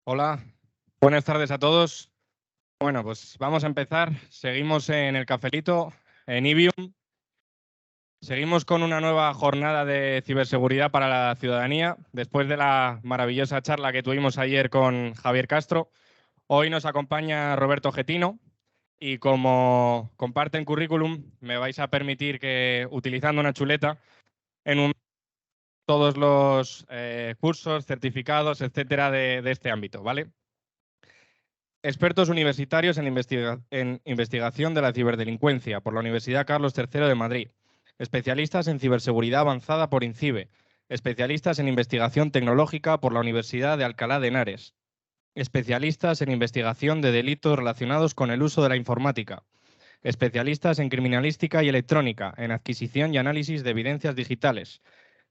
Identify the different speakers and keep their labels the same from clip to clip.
Speaker 1: Hola, buenas tardes a todos. Bueno, pues vamos a empezar. Seguimos en el cafelito, en Ibium. Seguimos con una nueva jornada de ciberseguridad para la ciudadanía. Después de la maravillosa charla que tuvimos ayer con Javier Castro, hoy nos acompaña Roberto Getino y como comparten currículum, me vais a permitir que, utilizando una chuleta, en todos los cursos, certificados, etcétera, de este ámbito, ¿vale? Expertos universitarios en investigación de la ciberdelincuencia por la Universidad Carlos III de Madrid. Especialistas en ciberseguridad avanzada por INCIBE. Especialistas en investigación tecnológica por la Universidad de Alcalá de Henares. Especialistas en investigación de delitos relacionados con el uso de la informática. Especialistas en criminalística y electrónica, en adquisición y análisis de evidencias digitales.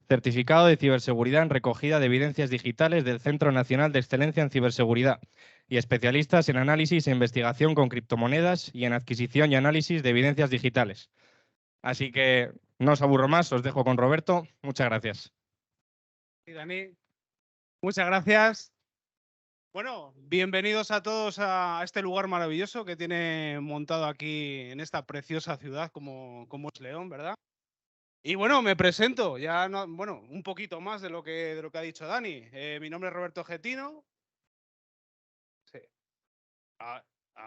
Speaker 1: Certificado de ciberseguridad en recogida de evidencias digitales del Centro Nacional de Excelencia en Ciberseguridad y especialistas en análisis e investigación con criptomonedas y en adquisición y análisis de evidencias digitales. Así que no os aburro más, os dejo con Roberto. Muchas gracias.
Speaker 2: Y Dani, muchas gracias. Bueno, bienvenidos a todos a este lugar maravilloso que tiene montado aquí en esta preciosa ciudad como es León, ¿verdad? Y bueno, me presento, ya no, bueno, un poquito más de lo que ha dicho Dani. Mi nombre es Roberto Getino. Sí. A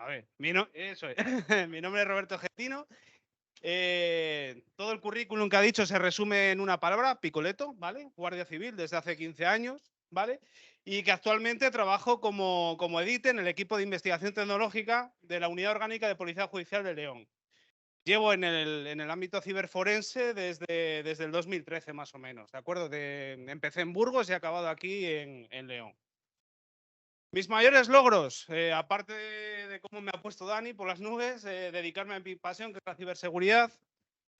Speaker 2: ver, eso es. Mi nombre es Roberto Getino. Todo el currículum que ha dicho se resume en una palabra, picoleto, ¿vale? Guardia Civil desde hace 15 años, ¿vale? Y que actualmente trabajo como edite en el equipo de investigación tecnológica de la Unidad Orgánica de Policía Judicial de León. Llevo en el ámbito ciberforense desde el 2013 más o menos, ¿de acuerdo? Empecé en Burgos y he acabado aquí en León. Mis mayores logros, aparte de cómo me ha puesto Dani por las nubes, dedicarme a mi pasión, que es la ciberseguridad,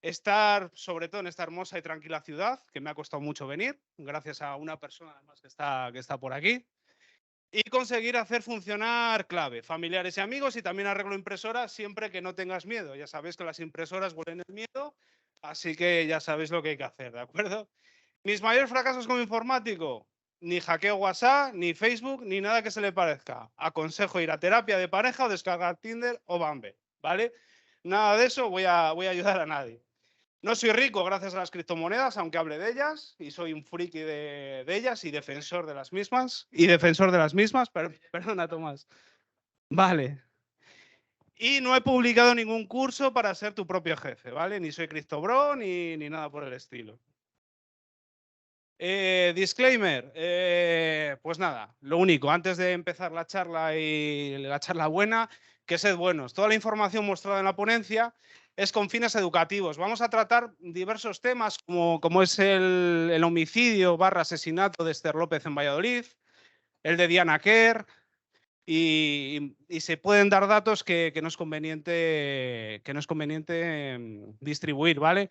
Speaker 2: estar sobre todo en esta hermosa y tranquila ciudad, que me ha costado mucho venir, gracias a una persona además que está por aquí, y conseguir hacer funcionar clave, familiares y amigos, y también arreglo impresoras siempre que no tengas miedo. Ya sabéis que las impresoras huelen el miedo, así que ya sabéis lo que hay que hacer, ¿de acuerdo? Mis mayores fracasos como informático: ni hackeo WhatsApp, ni Facebook, ni nada que se le parezca. Aconsejo ir a terapia de pareja o descargar Tinder o Bumble, ¿vale? Nada de eso voy a ayudar a nadie. No soy rico gracias a las criptomonedas, aunque hable de ellas, y soy un friki de ellas y defensor de las mismas. Perdona, Tomás. Vale. Y no he publicado ningún curso para ser tu propio jefe, ¿vale? Ni soy CryptoBro ni nada por el estilo. Disclaimer, pues nada, lo único, antes de empezar la charla y la charla buena, que sed buenos. Toda la información mostrada en la ponencia es con fines educativos. Vamos a tratar diversos temas como es el homicidio / asesinato de Esther López en Valladolid, el de Diana Kerr, y se pueden dar datos que no es conveniente distribuir, ¿vale?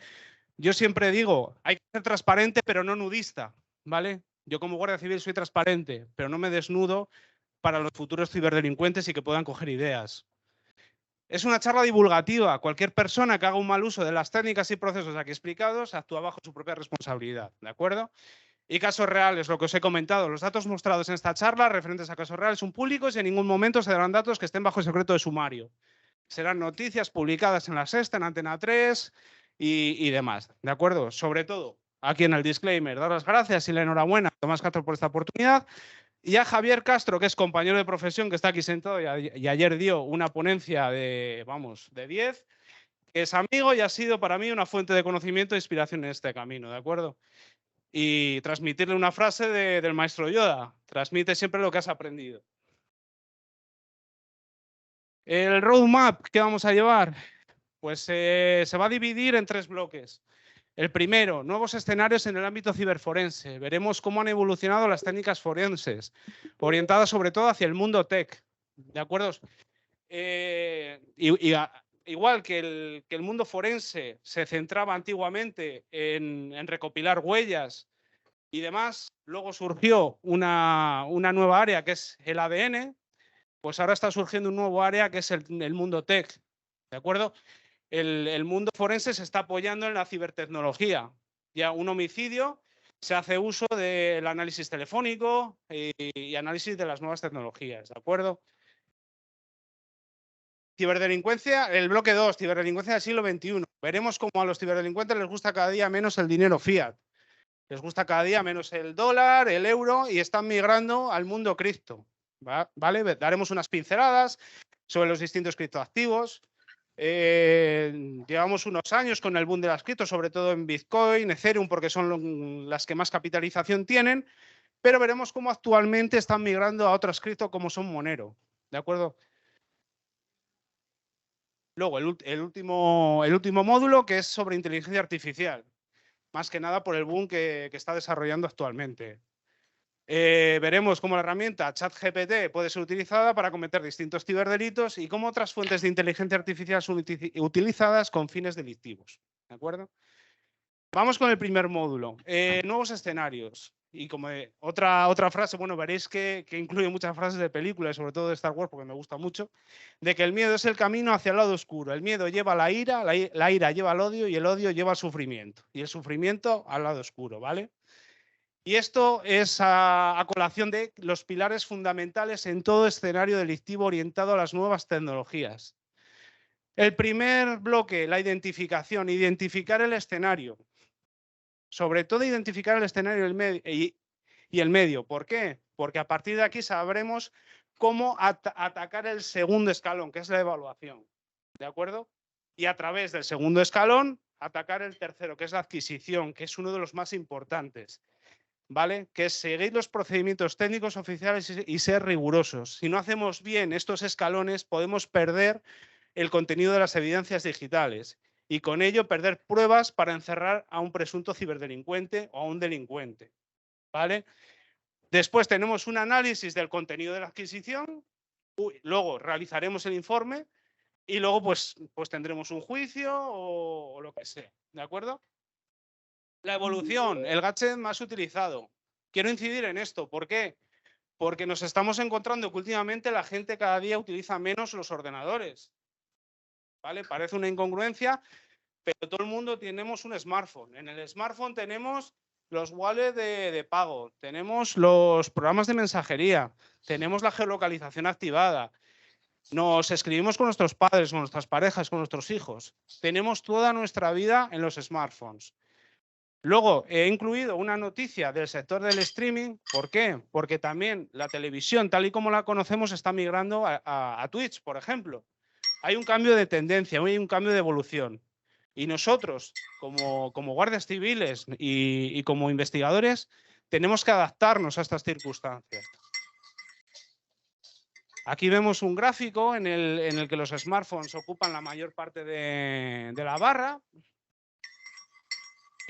Speaker 2: Yo siempre digo, hay que ser transparente, pero no nudista, ¿vale? Yo como guardia civil soy transparente, pero no me desnudo para los futuros ciberdelincuentes y que puedan coger ideas. Es una charla divulgativa. Cualquier persona que haga un mal uso de las técnicas y procesos aquí explicados actúa bajo su propia responsabilidad, ¿de acuerdo? Y casos reales, lo que os he comentado. Los datos mostrados en esta charla referentes a casos reales son públicos y en ningún momento se darán datos que estén bajo secreto de sumario. Serán noticias publicadas en La Sexta, en Antena 3 y demás, ¿de acuerdo? Sobre todo, aquí en el disclaimer, dar las gracias y la enhorabuena a Tomás Castro por esta oportunidad y a Javier Castro, que es compañero de profesión, que está aquí sentado y ayer dio una ponencia de 10, que es amigo y ha sido para mí una fuente de conocimiento e inspiración en este camino, ¿de acuerdo? Y transmitirle una frase del maestro Yoda: transmite siempre lo que has aprendido. El roadmap que vamos a llevar, pues se va a dividir en 3 bloques. El primero, nuevos escenarios en el ámbito ciberforense. Veremos cómo han evolucionado las técnicas forenses, orientadas sobre todo hacia el mundo tech, ¿de acuerdo? Igual que el mundo forense se centraba antiguamente en recopilar huellas y demás, luego surgió una nueva área que es el ADN, pues ahora está surgiendo un nuevo área que es el mundo tech, ¿de acuerdo? El mundo forense se está apoyando en la cibertecnología. Ya un homicidio se hace uso del análisis telefónico y análisis de las nuevas tecnologías, ¿de acuerdo? Ciberdelincuencia, el bloque 2, ciberdelincuencia del siglo XXI. Veremos cómo a los ciberdelincuentes les gusta cada día menos el dinero fiat. Les gusta cada día menos el dólar, el euro y están migrando al mundo cripto. ¿Vale? Daremos unas pinceladas sobre los distintos criptoactivos. Llevamos unos años con el boom de las criptos, sobre todo en Bitcoin, Ethereum, porque son las que más capitalización tienen, pero veremos cómo actualmente están migrando a otras criptos como son Monero. ¿De acuerdo? Luego, el último módulo, que es sobre inteligencia artificial, más que nada por el boom que está desarrollando actualmente. Veremos cómo la herramienta ChatGPT puede ser utilizada para cometer distintos ciberdelitos y cómo otras fuentes de inteligencia artificial son utilizadas con fines delictivos. ¿De acuerdo? Vamos con el primer módulo. Nuevos escenarios. Y como otra frase, bueno, veréis que incluye muchas frases de películas, sobre todo de Star Wars, porque me gusta mucho, de que el miedo es el camino hacia el lado oscuro. El miedo lleva a la ira, la ira lleva al odio y el odio lleva al sufrimiento. Y el sufrimiento al lado oscuro, ¿vale? Y esto es a colación de los pilares fundamentales en todo escenario delictivo orientado a las nuevas tecnologías. El primer bloque, la identificación, identificar el escenario. Sobre todo identificar el escenario y el medio. ¿Por qué? Porque a partir de aquí sabremos cómo atacar el segundo escalón, que es la evaluación. ¿De acuerdo? Y a través del segundo escalón, atacar el tercero, que es la adquisición, que es uno de los más importantes. ¿Vale? Que es seguir los procedimientos técnicos oficiales y ser rigurosos. Si no hacemos bien estos escalones, podemos perder el contenido de las evidencias digitales y con ello perder pruebas para encerrar a un presunto ciberdelincuente o a un delincuente. ¿Vale? Después tenemos un análisis del contenido de la adquisición, luego realizaremos el informe y luego pues tendremos un juicio o lo que sea. ¿De acuerdo? La evolución, el gadget más utilizado. Quiero incidir en esto. ¿Por qué? Porque nos estamos encontrando que últimamente la gente cada día utiliza menos los ordenadores. ¿Vale? Parece una incongruencia, pero todo el mundo tenemos un smartphone. En el smartphone tenemos los wallets de pago, tenemos los programas de mensajería, tenemos la geolocalización activada, nos escribimos con nuestros padres, con nuestras parejas, con nuestros hijos. Tenemos toda nuestra vida en los smartphones. Luego he incluido una noticia del sector del streaming. ¿Por qué? Porque también la televisión, tal y como la conocemos, está migrando a Twitch, por ejemplo. Hay un cambio de tendencia, hay un cambio de evolución. Y nosotros, como guardias civiles y como investigadores, tenemos que adaptarnos a estas circunstancias. Aquí vemos un gráfico en el que los smartphones ocupan la mayor parte de la barra.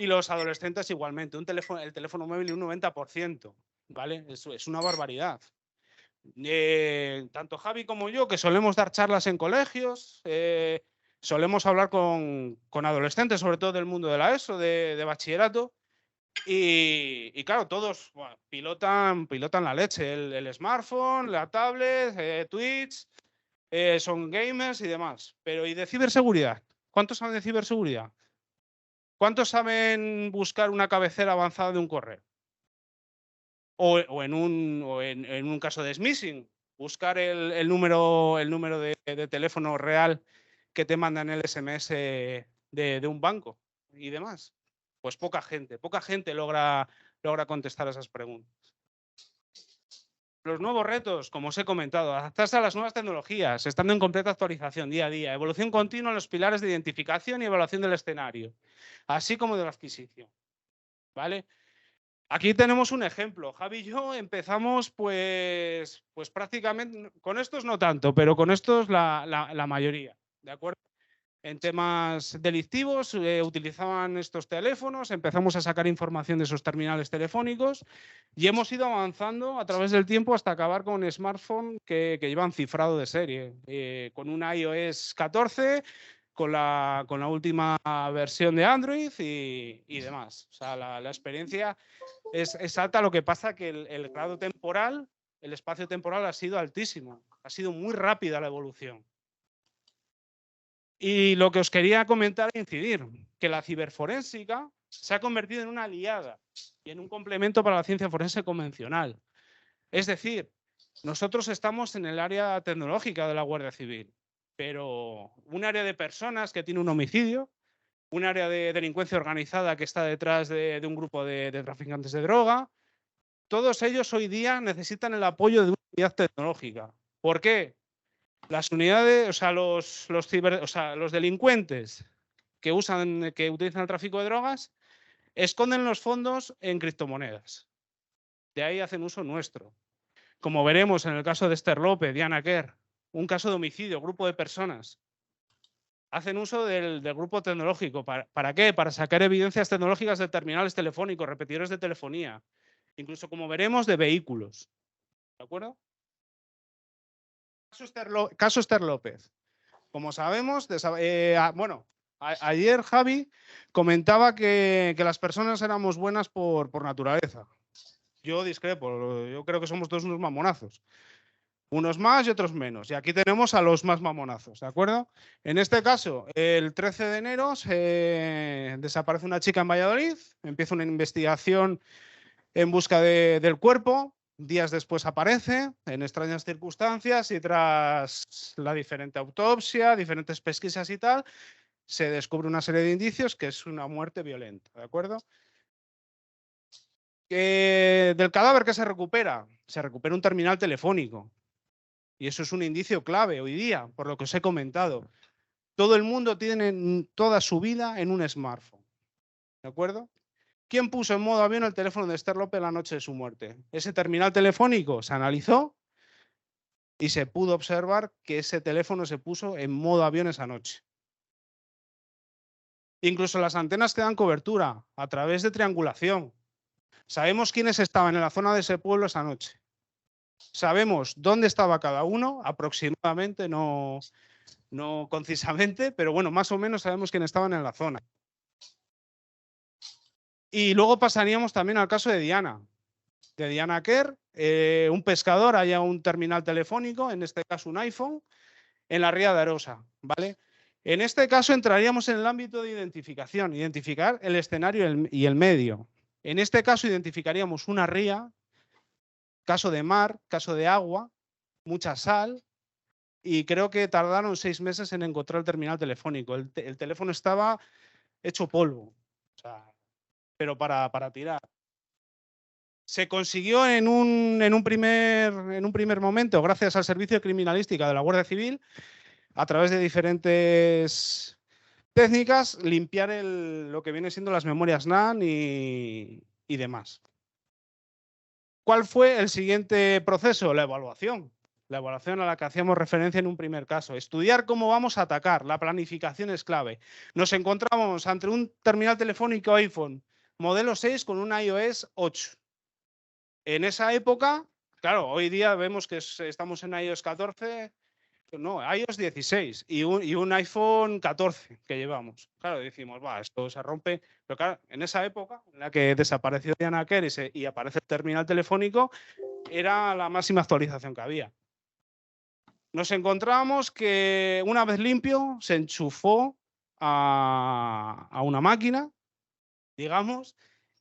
Speaker 2: Y los adolescentes igualmente, el teléfono móvil un 90%, ¿vale? Eso es una barbaridad. Tanto Javi como yo, que solemos dar charlas en colegios, solemos hablar con adolescentes, sobre todo del mundo de la ESO, de bachillerato, y claro, todos pilotan la leche, el smartphone, la tablet, Twitch, son gamers y demás. Pero ¿y de ciberseguridad? ¿Cuántos saben de ciberseguridad? ¿Cuántos saben buscar una cabecera avanzada de un correo? O en un caso de smishing, buscar el número de teléfono real que te mandan el SMS de un banco y demás. Pues poca gente logra contestar esas preguntas. Los nuevos retos, como os he comentado, adaptarse a las nuevas tecnologías, estando en completa actualización día a día, evolución continua en los pilares de identificación y evaluación del escenario, así como de la adquisición. ¿Vale? Aquí tenemos un ejemplo. Javi y yo empezamos pues prácticamente, con estos no tanto, pero con estos la mayoría, ¿de acuerdo? En temas delictivos utilizaban estos teléfonos, empezamos a sacar información de esos terminales telefónicos y hemos ido avanzando a través del tiempo hasta acabar con un smartphone que llevan cifrado de serie, con un iOS 14, con la última versión de Android y demás. O sea, la experiencia es alta, lo que pasa que el grado temporal, el espacio temporal ha sido altísimo, ha sido muy rápida la evolución. Y lo que os quería comentar e incidir, que la ciberforénsica se ha convertido en una aliada y en un complemento para la ciencia forense convencional. Es decir, nosotros estamos en el área tecnológica de la Guardia Civil, pero un área de personas que tiene un homicidio, un área de delincuencia organizada que está detrás de un grupo de traficantes de droga, todos ellos hoy día necesitan el apoyo de una unidad tecnológica. ¿Por qué? Las unidades, o sea, los delincuentes que utilizan el tráfico de drogas esconden los fondos en criptomonedas. De ahí hacen uso nuestro. Como veremos en el caso de Esther López, Diana Quer, un caso de homicidio, grupo de personas. Hacen uso del grupo tecnológico. ¿Para qué? Para sacar evidencias tecnológicas de terminales telefónicos, repetidores de telefonía, incluso, como veremos, de vehículos. ¿De acuerdo? Caso Esther López. Como sabemos, ayer Javi comentaba que las personas éramos buenas por naturaleza. Yo discrepo, yo creo que somos todos unos mamonazos. Unos más y otros menos. Y aquí tenemos a los más mamonazos, ¿de acuerdo? En este caso, el 13 de enero desaparece una chica en Valladolid, empieza una investigación en busca del cuerpo. Días después aparece en extrañas circunstancias y tras la diferente autopsia, diferentes pesquisas y tal, se descubre una serie de indicios que es una muerte violenta, ¿de acuerdo? Del cadáver que se recupera un terminal telefónico. Y eso es un indicio clave hoy día, por lo que os he comentado. Todo el mundo tiene toda su vida en un smartphone, ¿de acuerdo? ¿Quién puso en modo avión el teléfono de Esther López la noche de su muerte? Ese terminal telefónico se analizó y se pudo observar que ese teléfono se puso en modo avión esa noche. Incluso las antenas que dan cobertura a través de triangulación. Sabemos quiénes estaban en la zona de ese pueblo esa noche. Sabemos dónde estaba cada uno, aproximadamente, no concisamente, pero bueno, más o menos sabemos quiénes estaban en la zona. Y luego pasaríamos también al caso de Diana Quer, un pescador halla un terminal telefónico, en este caso un iPhone, en la ría de Arosa, ¿vale? En este caso entraríamos en el ámbito de identificación, identificar el escenario y el medio. En este caso identificaríamos una ría, caso de mar, caso de agua, mucha sal, y creo que tardaron 6 meses en encontrar el terminal telefónico. El teléfono estaba hecho polvo, o sea, pero para tirar. Se consiguió en un primer momento, gracias al Servicio de Criminalística de la Guardia Civil, a través de diferentes técnicas, limpiar lo que viene siendo las memorias NAND y demás. ¿Cuál fue el siguiente proceso? La evaluación. La evaluación a la que hacíamos referencia en un primer caso. Estudiar cómo vamos a atacar. La planificación es clave. Nos encontramos ante un terminal telefónico iPhone modelo 6 con un iOS 8. En esa época, claro, hoy día vemos que estamos en iOS 14, no, iOS 16 y un iPhone 14 que llevamos. Claro, decimos, va, esto se rompe. Pero claro, en esa época, en la que desapareció Diana Quer y aparece el terminal telefónico, era la máxima actualización que había. Nos encontramos que una vez limpio se enchufó a una máquina, digamos,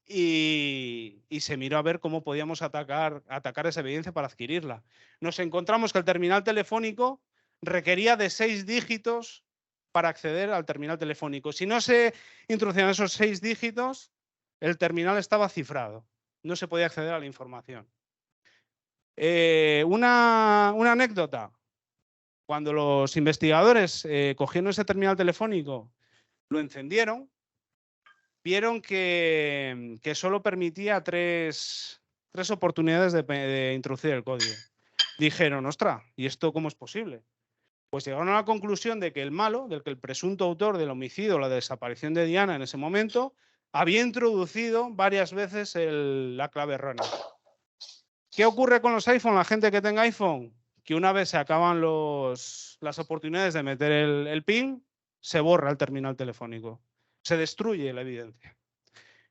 Speaker 2: y se miró a ver cómo podíamos atacar esa evidencia para adquirirla. Nos encontramos que el terminal telefónico requería de 6 dígitos para acceder al terminal telefónico. Si no se introducían esos 6 dígitos, el terminal estaba cifrado. No se podía acceder a la información. Una anécdota. Cuando los investigadores cogieron ese terminal telefónico, lo encendieron, vieron que solo permitía tres oportunidades de introducir el código. Dijeron, ostras, ¿y esto cómo es posible? Pues llegaron a la conclusión de que el malo, del que el presunto autor del homicidio o la desaparición de Diana en ese momento, había introducido varias veces la clave errónea. ¿Qué ocurre con los iPhone? La gente que tenga iPhone, que una vez se acaban las oportunidades de meter el PIN, se borra el terminal telefónico. Se destruye la evidencia.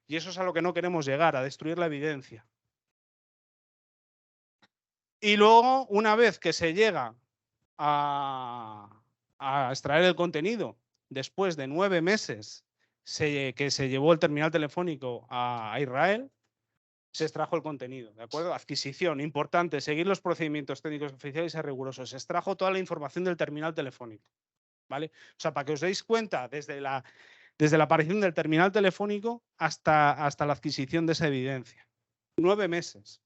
Speaker 2: Y eso es a lo que no queremos llegar, a destruir la evidencia. Y luego, una vez que se llega a extraer el contenido, después de 9 meses que se llevó el terminal telefónico a Israel, se extrajo el contenido, ¿de acuerdo? Adquisición, importante, seguir los procedimientos técnicos oficiales y rigurosos. Se extrajo toda la información del terminal telefónico, ¿vale? O sea, para que os deis cuenta, desde la aparición del terminal telefónico hasta la adquisición de esa evidencia. 9 meses.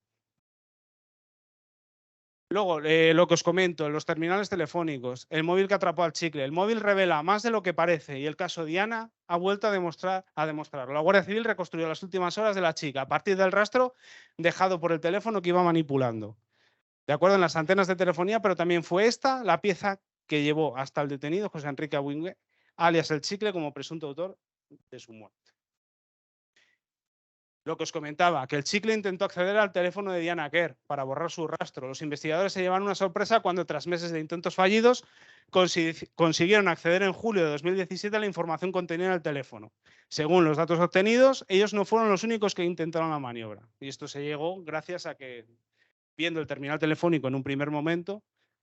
Speaker 2: Luego, lo que os comento, los terminales telefónicos, el móvil que atrapó al chicle. El móvil revela más de lo que parece y el caso Diana ha vuelto a demostrarlo. La Guardia Civil reconstruyó las últimas horas de la chica a partir del rastro dejado por el teléfono que iba manipulando. De acuerdo, en las antenas de telefonía, pero también fue esta la pieza que llevó hasta el detenido José Enrique Abuingue, alias El Chicle, como presunto autor de su muerte. Lo que os comentaba, que el Chicle intentó acceder al teléfono de Diana Quer para borrar su rastro. Los investigadores se llevaron una sorpresa cuando, tras meses de intentos fallidos, consiguieron acceder en julio de 2017 a la información contenida en el teléfono. Según los datos obtenidos, ellos no fueron los únicos que intentaron la maniobra. Y esto se llegó gracias a que, viendo el terminal telefónico en un primer momento,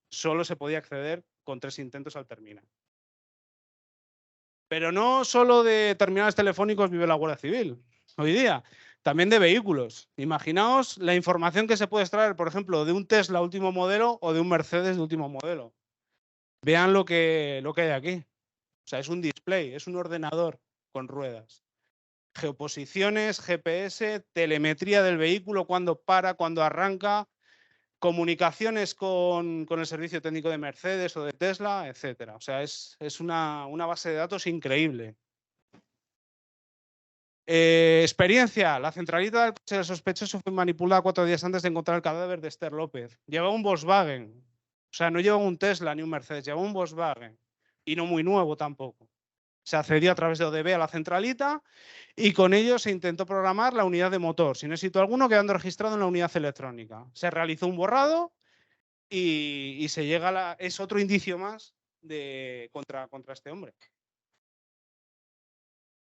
Speaker 2: solo se podía acceder con 3 intentos al terminal. Pero no solo de terminales telefónicos vive la Guardia Civil hoy día, también de vehículos. Imaginaos la información que se puede extraer, por ejemplo, de un Tesla último modelo o de un Mercedes de último modelo. Vean lo que hay aquí. O sea, es un display, es un ordenador con ruedas. Geoposiciones, GPS, telemetría del vehículo, cuándo para, cuándo arranca, comunicaciones con el servicio técnico de Mercedes o de Tesla, etcétera. O sea, es una base de datos increíble. Experiencia. La centralita del coche del sospechoso fue manipulada 4 días antes de encontrar el cadáver de Esther López. Llevaba un Volkswagen. O sea, no llevaba un Tesla ni un Mercedes, llevaba un Volkswagen. Y no muy nuevo tampoco. Se accedió a través de ODB a la centralita y con ello se intentó programar la unidad de motor, sin éxito alguno, quedando registrado en la unidad electrónica. Se realizó un borrado y se llega es otro indicio más contra este hombre.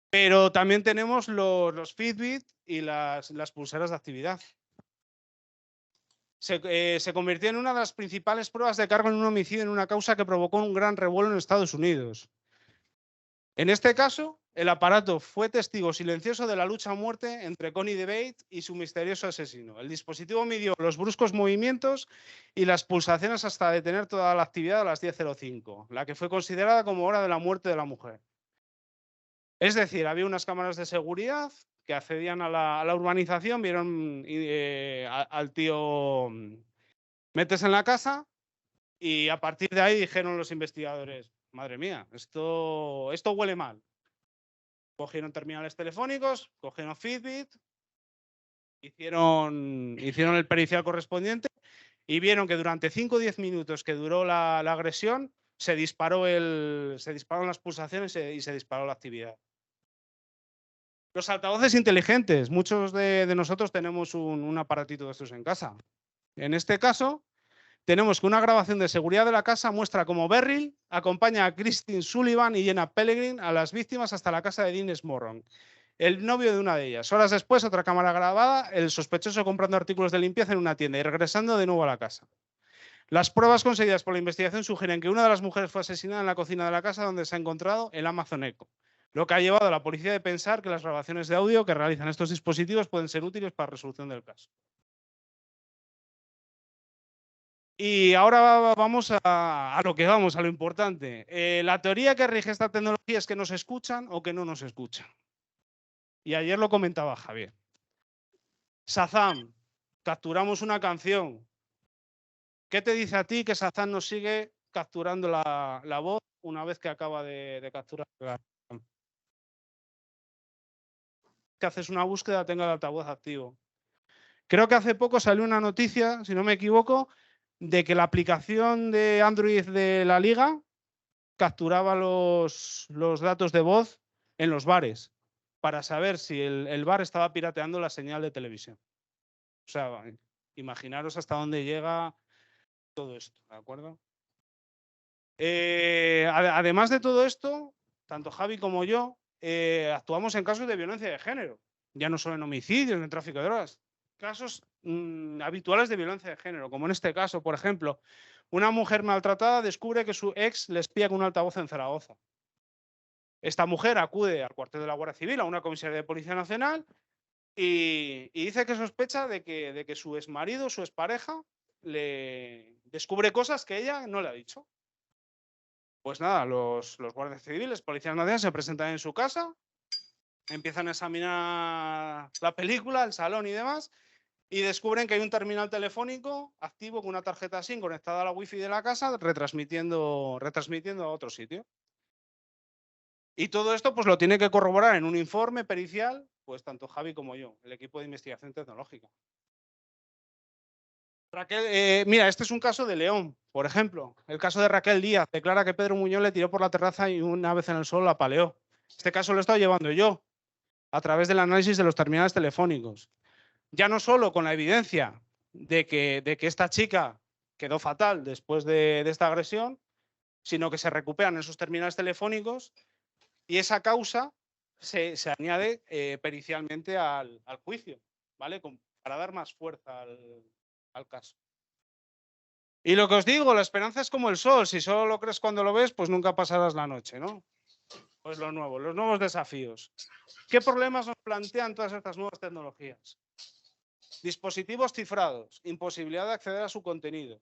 Speaker 2: Pero también tenemos los Fitbit y las pulseras de actividad. Se convirtió en una de las principales pruebas de cargo en un homicidio en una causa que provocó un gran revuelo en Estados Unidos. En este caso, el aparato fue testigo silencioso de la lucha a muerte entre Connie DeBate y su misterioso asesino. El dispositivo midió los bruscos movimientos y las pulsaciones hasta detener toda la actividad a las 10:05, la que fue considerada como hora de la muerte de la mujer. Es decir, había unas cámaras de seguridad que accedían a la urbanización, vieron al tío metes en la casa y a partir de ahí dijeron los investigadores, madre mía, esto huele mal. Cogieron terminales telefónicos, cogieron Fitbit, hicieron el pericial correspondiente y vieron que durante 5 o 10 minutos que duró la agresión se dispararon las pulsaciones y se disparó la actividad. Los altavoces inteligentes. Muchos de nosotros tenemos un aparatito de estos en casa. En este caso, tenemos que una grabación de seguridad de la casa muestra cómo Beryl acompaña a Christine Sullivan y Jenna Pellegrin a las víctimas hasta la casa de Dean Smorron, el novio de una de ellas. Horas después, otra cámara grabada, el sospechoso comprando artículos de limpieza en una tienda y regresando de nuevo a la casa. Las pruebas conseguidas por la investigación sugieren que una de las mujeres fue asesinada en la cocina de la casa donde se ha encontrado el Amazon Echo, lo que ha llevado a la policía a pensar que las grabaciones de audio que realizan estos dispositivos pueden ser útiles para la resolución del caso. Y ahora vamos a lo que vamos, a lo importante. La teoría que rige esta tecnología es que nos escuchan o que no nos escuchan. Y ayer lo comentaba Javier. Shazam, capturamos una canción. ¿Qué te dice a ti que Shazam nos sigue capturando la voz una vez que acaba de capturar la canción? Que haces una búsqueda tenga el altavoz activo. Creo que hace poco salió una noticia, si no me equivoco, de que la aplicación de Android de la Liga capturaba los datos de voz en los bares para saber si el bar estaba pirateando la señal de televisión. O sea, imaginaros hasta dónde llega todo esto, ¿de acuerdo? Además de todo esto, tanto Javi como yo actuamos en casos de violencia de género, ya no solo en homicidios, en tráfico de drogas, casos habituales de violencia de género, como en este caso, por ejemplo, una mujer maltratada descubre que su ex le espía con un altavoz en Zaragoza. Esta mujer acude al cuartel de la Guardia Civil, a una comisaría de Policía Nacional, y dice que sospecha de que su exmarido, su expareja, le descubre cosas que ella no le ha dicho. Pues nada, los guardias civiles, policías nacionales, se presentan en su casa, empiezan a examinar la película, el salón y demás, y descubren que hay un terminal telefónico activo con una tarjeta SIM conectada a la wifi de la casa, retransmitiendo a otro sitio. Y todo esto pues lo tiene que corroborar en un informe pericial, pues tanto Javi como yo, el equipo de investigación tecnológica. Raquel, mira, este es un caso de León, por ejemplo. El caso de Raquel Díaz. Declara que Pedro Muñoz le tiró por la terraza y una vez en el suelo la apaleó. Este caso lo he estado llevando yo, a través del análisis de los terminales telefónicos. Ya no solo con la evidencia de que esta chica quedó fatal después de esta agresión, sino que se recuperan esos terminales telefónicos y esa causa se añade pericialmente al juicio, ¿vale? Para dar más fuerza al caso. Y lo que os digo, la esperanza es como el sol. Si solo lo crees cuando lo ves, pues nunca pasarás la noche, ¿no? Pues lo nuevo, los nuevos desafíos. ¿Qué problemas nos plantean todas estas nuevas tecnologías? Dispositivos cifrados, imposibilidad de acceder a su contenido.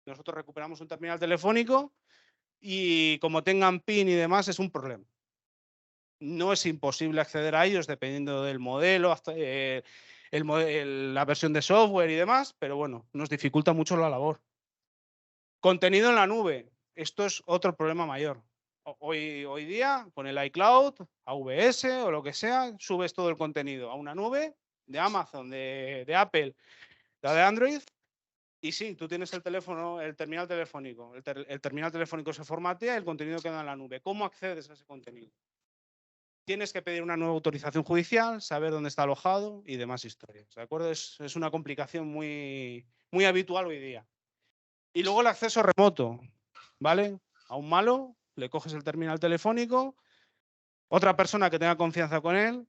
Speaker 2: Nosotros recuperamos un terminal telefónico y como tengan PIN y demás es un problema. No es imposible acceder a ellos dependiendo del modelo, la versión de software y demás, pero bueno, nos dificulta mucho la labor. Contenido en la nube. Esto es otro problema mayor. Hoy día, con el iCloud, AWS o lo que sea, subes todo el contenido a una nube de Amazon, de Apple, la de Android, y sí, tú tienes el teléfono, el terminal telefónico. El terminal telefónico se formatea y el contenido queda en la nube. ¿Cómo accedes a ese contenido? Tienes que pedir una nueva autorización judicial, saber dónde está alojado y demás historias. ¿De acuerdo? Es una complicación muy, muy habitual hoy día. Y luego el acceso remoto, ¿vale? A un malo le coges el terminal telefónico, otra persona que tenga confianza con él,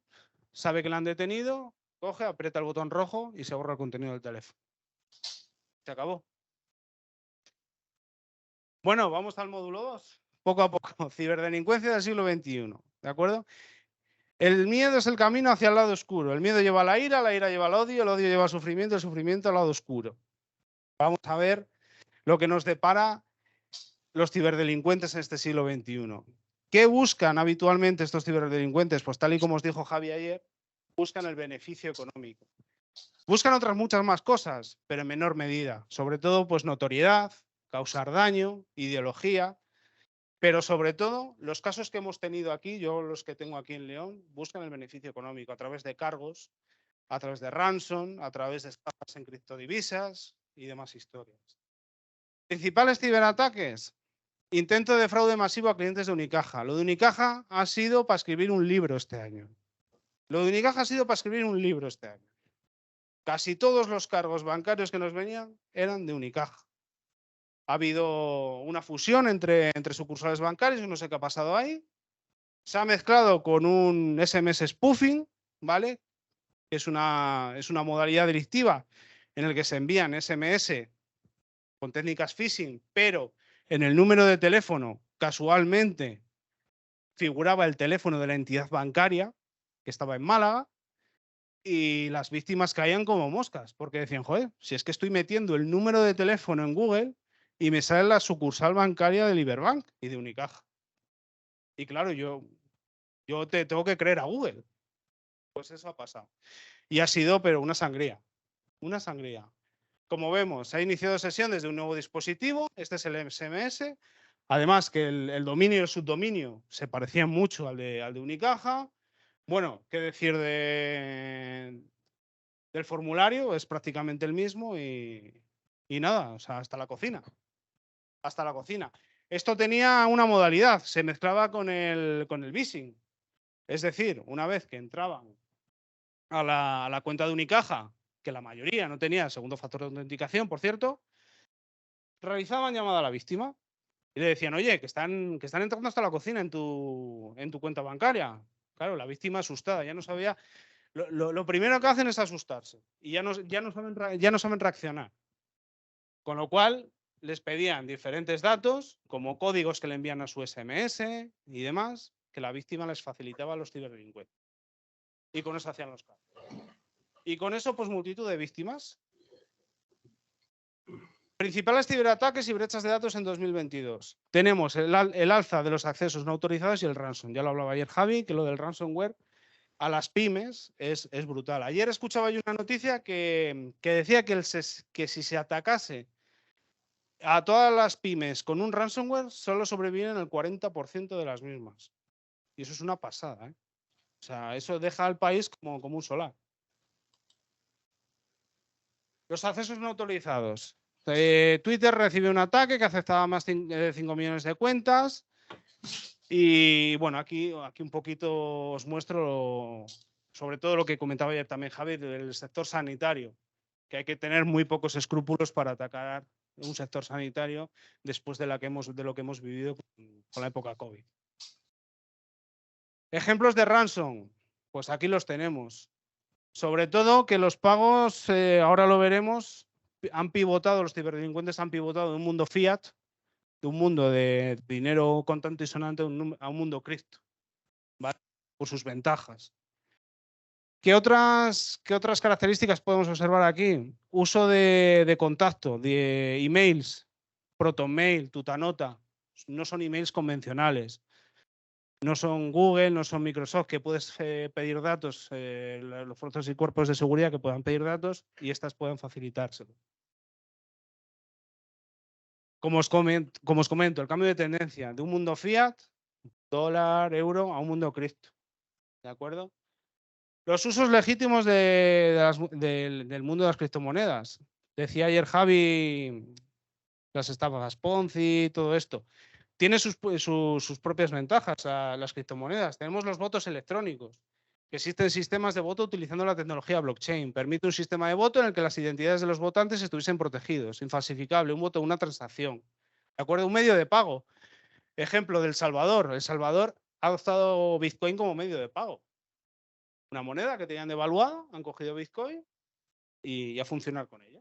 Speaker 2: sabe que le han detenido, coge, aprieta el botón rojo y se borra el contenido del teléfono. Se acabó. Bueno, vamos al módulo 2. Poco a poco, ciberdelincuencia del siglo XXI, ¿de acuerdo? El miedo es el camino hacia el lado oscuro. El miedo lleva a la ira lleva al odio, el odio lleva al sufrimiento, el sufrimiento al lado oscuro. Vamos a ver lo que nos depara los ciberdelincuentes en este siglo XXI. ¿Qué buscan habitualmente estos ciberdelincuentes? Pues tal y como os dijo Javi ayer, buscan el beneficio económico. Buscan otras muchas más cosas, pero en menor medida. Sobre todo, pues notoriedad, causar daño, ideología. Pero sobre todo, los casos que hemos tenido aquí, yo los que tengo aquí en León, buscan el beneficio económico a través de cargos, a través de ransom, a través de estafas en criptodivisas y demás historias. Principales ciberataques. Intento de fraude masivo a clientes de Unicaja. Lo de Unicaja ha sido para escribir un libro este año. Casi todos los cargos bancarios que nos venían eran de Unicaja. Ha habido una fusión entre sucursales bancarias, no sé qué ha pasado ahí. Se ha mezclado con un SMS spoofing, ¿vale? Que es una modalidad delictiva en el que se envían SMS con técnicas phishing, pero en el número de teléfono casualmente figuraba el teléfono de la entidad bancaria que estaba en Málaga y las víctimas caían como moscas porque decían, joder, si es que estoy metiendo el número de teléfono en Google y me sale la sucursal bancaria de Liberbank y de Unicaja. Y claro, yo te tengo que creer a Google. Pues eso ha pasado. Y ha sido, pero una sangría. Una sangría. Como vemos, se ha iniciado sesión desde un nuevo dispositivo. Este es el SMS. Además que el dominio y el subdominio se parecían mucho al de Unicaja. Bueno, qué decir del formulario, es prácticamente el mismo y nada, o sea, hasta la cocina. Hasta la cocina. Esto tenía una modalidad, se mezclaba con el phishing. Es decir, una vez que entraban a la cuenta de Unicaja, que la mayoría no tenía segundo factor de autenticación, por cierto, realizaban llamada a la víctima y le decían, oye, que están entrando hasta la cocina en tu cuenta bancaria. Claro, la víctima asustada, ya no sabía. Lo primero que hacen es asustarse y ya no saben reaccionar. Con lo cual, les pedían diferentes datos, como códigos que le envían a su SMS y demás, que la víctima les facilitaba a los ciberdelincuentes. Y con eso hacían los cargos. Y con eso, pues multitud de víctimas. Principales ciberataques y brechas de datos en 2022. Tenemos el alza de los accesos no autorizados y el ransom. Ya lo hablaba ayer Javi, que lo del ransomware a las pymes es brutal. Ayer escuchaba yo una noticia que decía que si se atacase a todas las pymes con un ransomware, solo sobreviven el 40% de las mismas. Y eso es una pasada, ¿eh? O sea, eso deja al país como un solar. Los accesos no autorizados. Twitter recibe un ataque que afectaba a más de 5 millones de cuentas. Y bueno, aquí un poquito os muestro sobre todo lo que comentaba ayer también Javi del sector sanitario, que hay que tener muy pocos escrúpulos para atacar un sector sanitario después de lo que hemos vivido con la época COVID. Ejemplos de ransom, pues aquí los tenemos. Sobre todo que los pagos, ahora lo veremos, los ciberdelincuentes han pivotado de un mundo fiat, de un mundo de dinero contante y sonante a un mundo cripto, ¿vale? Por sus ventajas. ¿Qué otras características podemos observar aquí? Uso de contacto, de emails, ProtonMail, Tutanota, no son emails convencionales. No son Google, no son Microsoft, que puedes pedir datos, los fuerzas y cuerpos de seguridad que puedan pedir datos y estas pueden facilitárselo. Como os comento, el cambio de tendencia de un mundo fiat, dólar, euro, a un mundo cripto. ¿De acuerdo? Los usos legítimos del mundo de las criptomonedas. Decía ayer Javi, las estafas Ponzi, todo esto. Tiene sus propias ventajas a las criptomonedas. Tenemos los votos electrónicos. Existen sistemas de voto utilizando la tecnología blockchain. Permite un sistema de voto en el que las identidades de los votantes estuviesen protegidos, infalsificable, un voto, una transacción. ¿De acuerdo? Un medio de pago. Ejemplo del Salvador. El Salvador ha adoptado Bitcoin como medio de pago. Una moneda que tenían devaluada, han cogido Bitcoin y a funcionar con ella.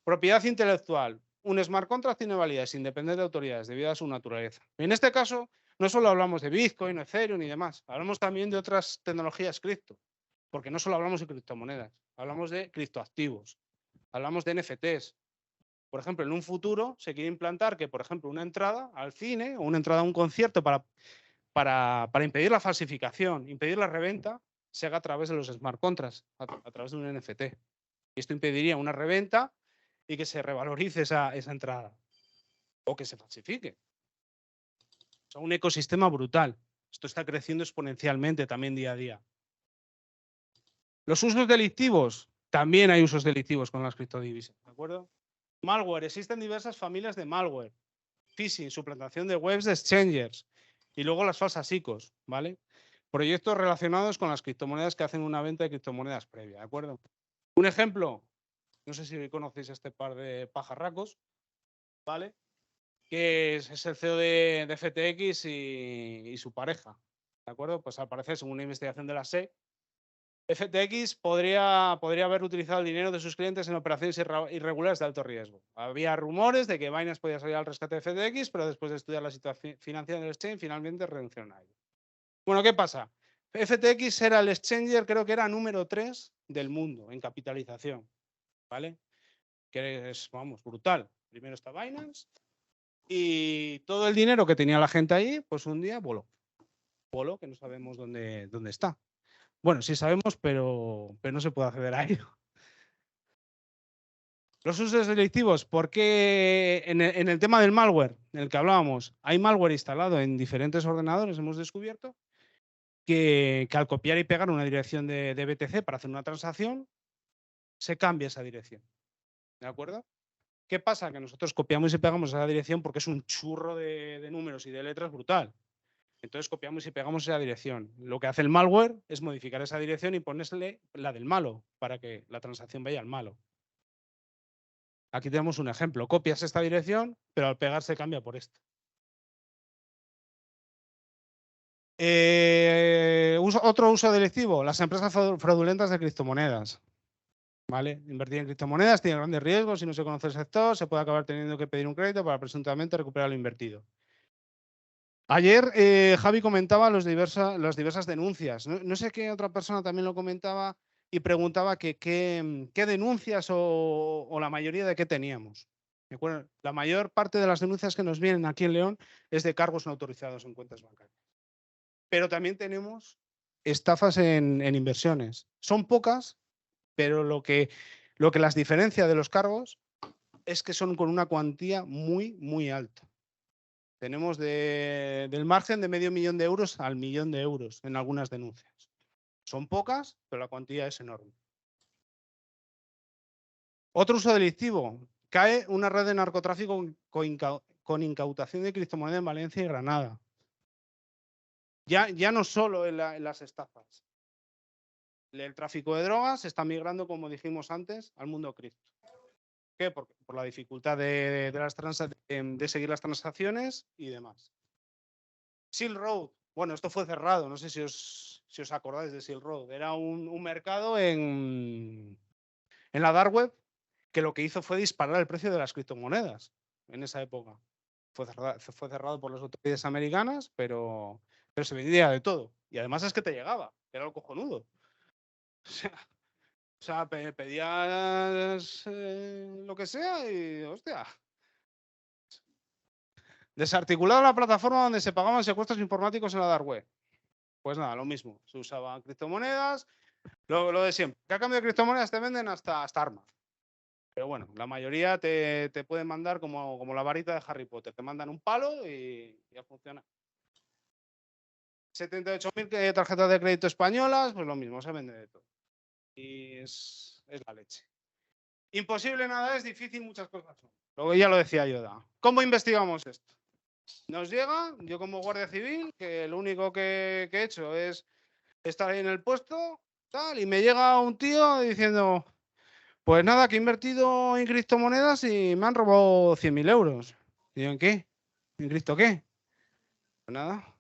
Speaker 2: Propiedad intelectual. Un smart contract tiene validez independiente de autoridades debido a su naturaleza. En este caso, no solo hablamos de Bitcoin, Ethereum y demás, hablamos también de otras tecnologías cripto, porque no solo hablamos de criptomonedas, hablamos de criptoactivos, hablamos de NFTs. Por ejemplo, en un futuro se quiere implantar que, por ejemplo, una entrada al cine o una entrada a un concierto para impedir la falsificación, impedir la reventa, se haga a través de los smart contracts, a través de un NFT. Y esto impediría una reventa y que se revalorice esa entrada o que se falsifique. O sea, un ecosistema brutal. Esto está creciendo exponencialmente también día a día. Los usos delictivos. También hay usos delictivos con las criptodivisas, ¿de acuerdo? Malware. Existen diversas familias de malware. Phishing, suplantación de webs de exchangers. Y luego las falsas ICOs, ¿vale? Proyectos relacionados con las criptomonedas que hacen una venta de criptomonedas previa, ¿de acuerdo? Un ejemplo, no sé si conocéis este par de pajarracos, ¿vale? Que es el CEO de FTX y su pareja, ¿de acuerdo? Pues al parecer, según una investigación de la SEC, FTX podría haber utilizado el dinero de sus clientes en operaciones irregulares de alto riesgo. Había rumores de que Binance podía salir al rescate de FTX, pero después de estudiar la situación financiera del exchange, finalmente renunciaron a ello. Bueno, ¿qué pasa? FTX era el exchanger, creo que era número 3 del mundo en capitalización, ¿vale? Que es, vamos, brutal. Primero está Binance y todo el dinero que tenía la gente ahí, pues un día voló. Voló, que no sabemos dónde está. Bueno, sí sabemos, pero no se puede acceder a ello. Los usos delictivos, ¿por qué en el tema del malware, en el que hablábamos, hay malware instalado en diferentes ordenadores, hemos descubierto que al copiar y pegar una dirección de BTC para hacer una transacción, se cambia esa dirección. ¿De acuerdo? ¿Qué pasa? Que nosotros copiamos y pegamos esa dirección porque es un churro de números y de letras brutal. Entonces copiamos y pegamos esa dirección. Lo que hace el malware es modificar esa dirección y ponerle la del malo para que la transacción vaya al malo. Aquí tenemos un ejemplo. Copias esta dirección, pero al pegar se cambia por esta. Otro uso delictivo, las empresas fraudulentas de criptomonedas. ¿Vale? Invertir en criptomonedas tiene grandes riesgos. Si no se conoce el sector, se puede acabar teniendo que pedir un crédito para presuntamente recuperar lo invertido. Ayer Javi comentaba las diversas denuncias. No sé qué otra persona también lo comentaba y preguntaba que qué denuncias o la mayoría de qué teníamos. ¿De acuerdo? La mayor parte de las denuncias que nos vienen aquí en León es de cargos no autorizados en cuentas bancarias. Pero también tenemos estafas en inversiones. Son pocas, pero lo que las diferencia de los cargos es que son con una cuantía muy, muy alta. Tenemos del margen de $500.000 de euros al $1.000.000 en algunas denuncias. Son pocas, pero la cuantía es enorme. Otro uso delictivo. Cae una red de narcotráfico con incautación de criptomonedas en Valencia y Granada. Ya no solo en las estafas. El tráfico de drogas está migrando, como dijimos antes, al mundo cripto. ¿Qué? Por la dificultad de seguir las transacciones y demás. Silk Road. Bueno, esto fue cerrado. No sé si os acordáis de Silk Road. Era un mercado en la dark web que lo que hizo fue disparar el precio de las criptomonedas en esa época. Fue cerrado por las autoridades americanas, pero se vendía de todo. Y además es que te llegaba. Era lo cojonudo. O sea, pedías lo que sea y, hostia. Desarticulada la plataforma donde se pagaban secuestros informáticos en la dark web. Pues nada, lo mismo. Se usaban criptomonedas, lo de siempre. Que a cambio de criptomonedas te venden hasta armas. Pero bueno, la mayoría te pueden mandar como la varita de Harry Potter. Te mandan un palo y ya funciona. 78.000 tarjetas de crédito españolas, pues lo mismo, se vende de todo. Y es la leche. Imposible nada es, difícil muchas cosas son. Luego ya lo decía Yoda. ¿Cómo investigamos esto? Nos llega, yo como guardia civil, que lo único que he hecho es estar ahí en el puesto, tal, y me llega un tío diciendo, pues nada, que he invertido en criptomonedas y me han robado 100.000 euros. Y yo, ¿en qué? ¿En cripto qué? Pues nada,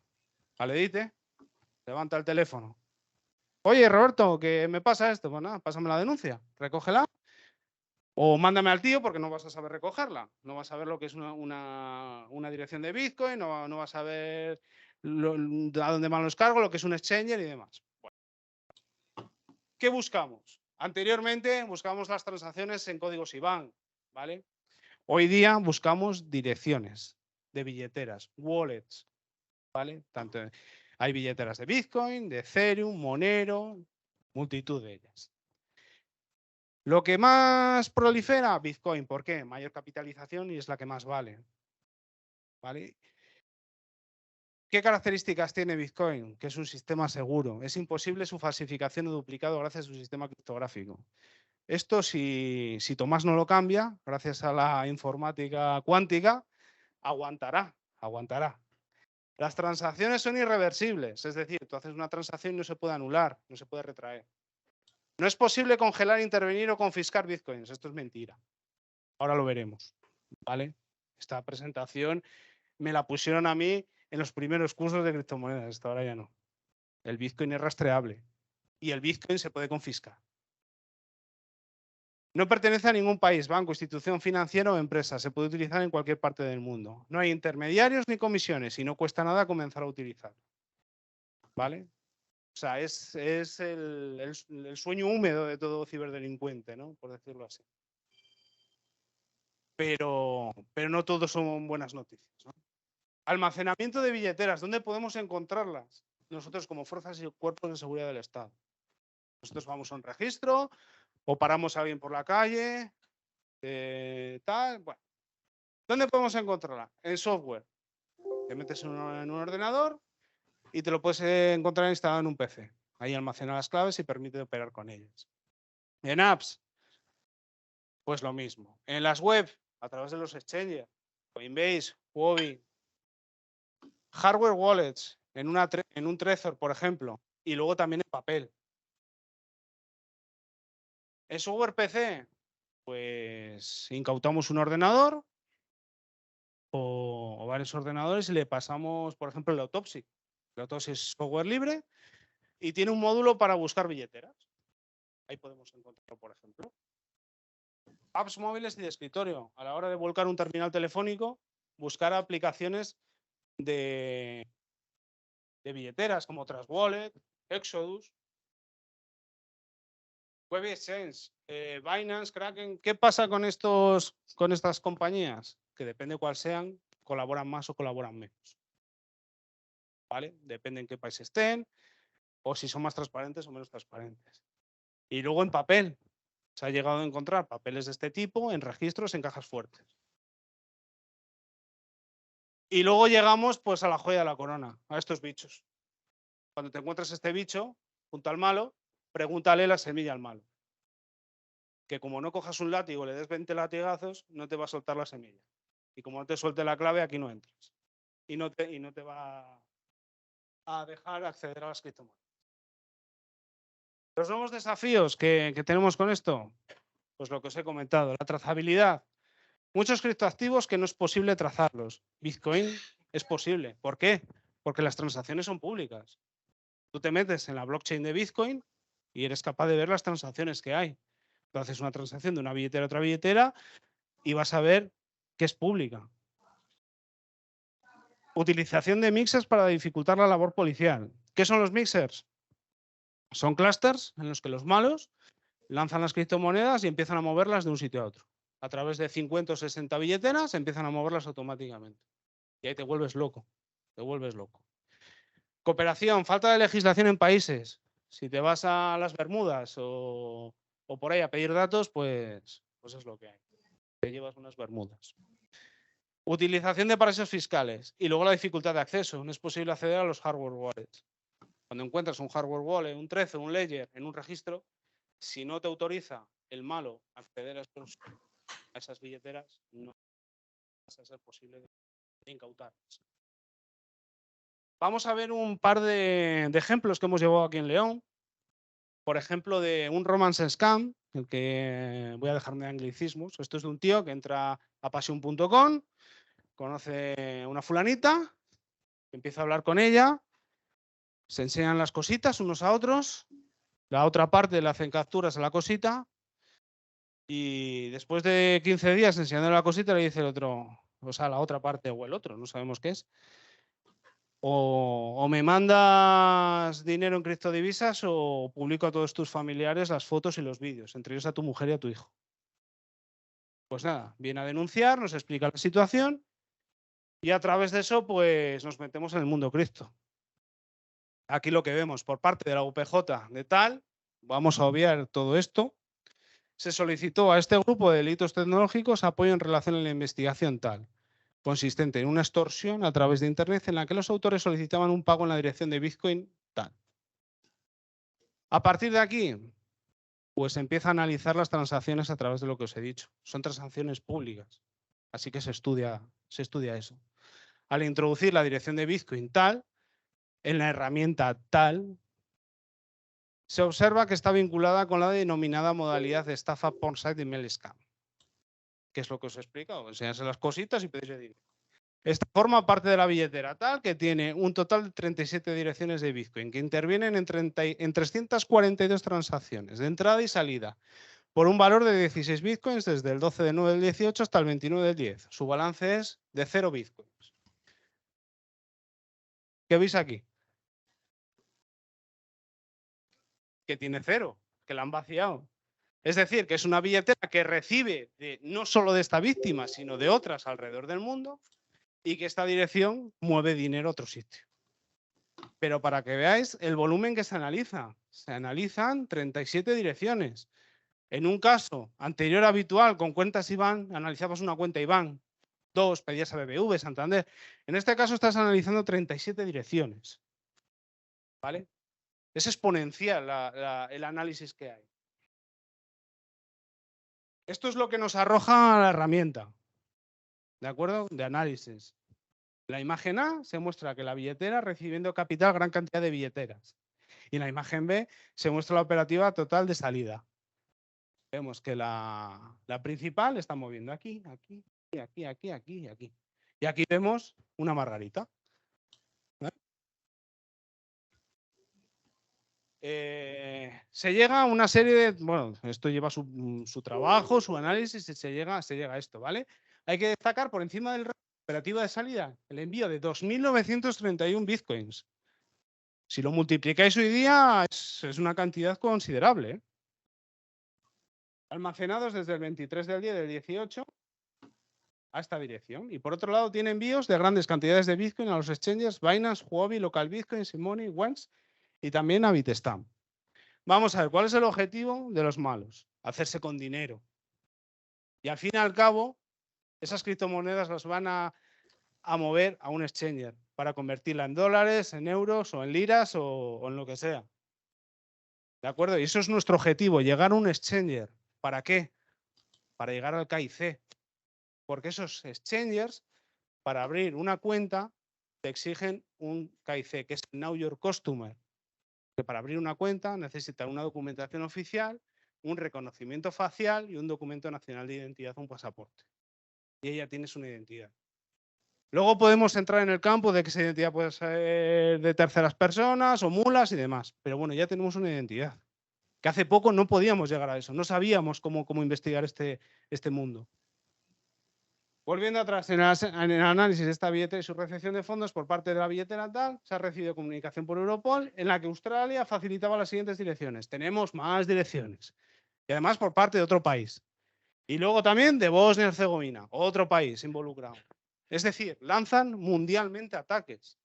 Speaker 2: al edite, levanta el teléfono. Oye, Roberto, ¿qué me pasa esto? Pues nada, pásame la denuncia, recógela. O mándame al tío porque no vas a saber recogerla. No vas a ver lo que es una dirección de Bitcoin, no vas a ver a dónde van los cargos, lo que es un exchanger y demás. Bueno. ¿Qué buscamos? Anteriormente buscamos las transacciones en códigos IBAN, ¿vale? Hoy día buscamos direcciones de billeteras, wallets, ¿vale? Hay billeteras de Bitcoin, de Ethereum, Monero, multitud de ellas. Lo que más prolifera, Bitcoin. ¿Por qué? Mayor capitalización y es la que más vale. ¿Vale? ¿Qué características tiene Bitcoin? Que es un sistema seguro. Es imposible su falsificación o duplicado gracias a su sistema criptográfico. Esto, si Tomás no lo cambia, gracias a la informática cuántica, aguantará. Las transacciones son irreversibles. Es decir, tú haces una transacción y no se puede anular, no se puede retraer. No es posible congelar, intervenir o confiscar Bitcoins. Esto es mentira. Ahora lo veremos. ¿Vale? Esta presentación me la pusieron a mí en los primeros cursos de criptomonedas. Hasta ahora ya no. El Bitcoin es rastreable y el Bitcoin se puede confiscar. No pertenece a ningún país, banco, institución financiera o empresa. Se puede utilizar en cualquier parte del mundo. No hay intermediarios ni comisiones y no cuesta nada comenzar a utilizar. ¿Vale? O sea, es el sueño húmedo de todo ciberdelincuente, ¿no? Por decirlo así. Pero no todos son buenas noticias, ¿no? Almacenamiento de billeteras. ¿Dónde podemos encontrarlas? Nosotros como fuerzas y cuerpos de seguridad del Estado. Nosotros vamos a un registro o paramos a alguien por la calle, tal. Bueno, ¿dónde podemos encontrarla? En software. Te metes en un ordenador y te lo puedes encontrar instalado en un PC. Ahí almacena las claves y permite operar con ellas. En apps, pues lo mismo. En las webs, a través de los exchanges, Coinbase, Huobi, hardware wallets, en un Trezor, por ejemplo, y luego también en papel. En software PC, pues incautamos un ordenador o varios ordenadores y le pasamos, por ejemplo, el Autopsy. El Autopsy es software libre y tiene un módulo para buscar billeteras. Ahí podemos encontrarlo, por ejemplo. Apps móviles y de escritorio. A la hora de volcar un terminal telefónico, buscar aplicaciones de billeteras como Trustwallet, Exodus, WebExchange, Binance, Kraken. ¿Qué pasa con estas compañías? Que depende cuál sean, colaboran más o colaboran menos. ¿Vale? Depende en qué país estén o si son más transparentes o menos transparentes. Y luego en papel. Se ha llegado a encontrar papeles de este tipo en registros en cajas fuertes. Y luego llegamos pues a la joya de la corona, a estos bichos. Cuando te encuentras este bicho junto al malo, pregúntale la semilla al malo. Que como no cojas un látigo, le des 20 latigazos, no te va a soltar la semilla. Y como no te suelte la clave, aquí no entras. Y no te va a dejar acceder a las criptomonedas. Los nuevos desafíos que tenemos con esto, pues lo que os he comentado, la trazabilidad. Muchos criptoactivos que no es posible trazarlos. Bitcoin es posible. ¿Por qué? Porque las transacciones son públicas. Tú te metes en la blockchain de Bitcoin y eres capaz de ver las transacciones que hay. Tú haces una transacción de una billetera a otra billetera y vas a ver que es pública. Utilización de mixers para dificultar la labor policial. ¿Qué son los mixers? Son clusters en los que los malos lanzan las criptomonedas y empiezan a moverlas de un sitio a otro. A través de 50 o 60 billeteras empiezan a moverlas automáticamente. Y ahí te vuelves loco. Te vuelves loco. Cooperación, falta de legislación en países. Si te vas a las Bermudas o por ahí a pedir datos, pues es lo que hay. Te llevas unas Bermudas. Utilización de paraísos fiscales y luego la dificultad de acceso. No es posible acceder a los hardware wallets. Cuando encuentras un hardware wallet, un Trezor, un Ledger en un registro, si no te autoriza el malo a acceder a esas billeteras, no va a ser posible incautarlas. Vamos a ver un par de ejemplos que hemos llevado aquí en León. Por ejemplo, de un romance scam, el que voy a dejarme de anglicismos. Esto es de un tío que entra a passion.com, conoce una fulanita, empieza a hablar con ella, se enseñan las cositas unos a otros, la otra parte le hacen capturas a la cosita y después de 15 días enseñando la cosita le dice el otro, o sea, la otra parte o el otro, no sabemos qué es. O me mandas dinero en criptodivisas o publico a todos tus familiares las fotos y los vídeos, entre ellos a tu mujer y a tu hijo. Pues nada, viene a denunciar, nos explica la situación y a través de eso pues nos metemos en el mundo cripto. Aquí lo que vemos por parte de la UPJ de tal, vamos a obviar todo esto, se solicitó a este grupo de delitos tecnológicos apoyo en relación a la investigación tal, consistente en una extorsión a través de Internet en la que los autores solicitaban un pago en la dirección de Bitcoin tal. A partir de aquí, pues empieza a analizar las transacciones a través de lo que os he dicho. Son transacciones públicas, así que se estudia eso. Al introducir la dirección de Bitcoin tal, en la herramienta tal, se observa que está vinculada con la denominada modalidad de estafa porn-site email scam. Que es lo que os he explicado, enseñarse las cositas y pedirle dinero. Esta forma parte de la billetera tal que tiene un total de 37 direcciones de Bitcoin que intervienen en 342 transacciones de entrada y salida por un valor de 16 Bitcoins desde el 12 de 9 del 18 hasta el 29 del 10. Su balance es de 0 Bitcoins. ¿Qué veis aquí? Que tiene 0, que la han vaciado. Es decir, que es una billetera que recibe no solo de esta víctima, sino de otras alrededor del mundo y que esta dirección mueve dinero a otro sitio. Pero para que veáis el volumen que se analiza, se analizan 37 direcciones. En un caso anterior habitual con cuentas IBAN, analizabas una cuenta IBAN, 2, pedías a BBV, Santander. En este caso estás analizando 37 direcciones. ¿Vale? Es exponencial el análisis que hay. Esto es lo que nos arroja la herramienta, ¿de acuerdo? De análisis. En la imagen A se muestra que la billetera recibiendo capital gran cantidad de billeteras. Y en la imagen B se muestra la operativa total de salida. Vemos que la principal está moviendo aquí, aquí, aquí, aquí, aquí y aquí. Y aquí vemos una margarita. Se llega a una serie de... Bueno, esto lleva su trabajo, su análisis y se llega a esto, ¿vale? Hay que destacar por encima del Operativa de salida, el envío de 2.931 bitcoins. Si lo multiplicáis hoy día, es una cantidad considerable, ¿eh? Almacenados desde el 23 del 10 del 18 a esta dirección. Y por otro lado, tiene envíos de grandes cantidades de Bitcoin a los exchanges Binance, Huobi, Local Bitcoin, Simony, Wens y también a Bitstamp. Vamos a ver, ¿cuál es el objetivo de los malos? Hacerse con dinero. Y al fin y al cabo, esas criptomonedas las van a mover a un exchanger para convertirla en dólares, en euros o en liras o en lo que sea. ¿De acuerdo? Y eso es nuestro objetivo, llegar a un exchanger. ¿Para qué? Para llegar al KIC. Porque esos exchangers, para abrir una cuenta, te exigen un KIC, que es Know Your Customer. Que para abrir una cuenta necesitan una documentación oficial, un reconocimiento facial y un documento nacional de identidad, un pasaporte. Y ahí ya tienes una identidad. Luego podemos entrar en el campo de que esa identidad puede ser de terceras personas o mulas y demás. Pero bueno, ya tenemos una identidad. Que hace poco no podíamos llegar a eso. No sabíamos cómo investigar este mundo. Volviendo atrás, en el análisis de esta billetera y su recepción de fondos por parte de la billetera tal, se ha recibido comunicación por Europol en la que Australia facilitaba las siguientes direcciones. Tenemos más direcciones. Y además por parte de otro país. Y luego también de Bosnia y Herzegovina, otro país involucrado. Es decir, lanzan mundialmente ataques.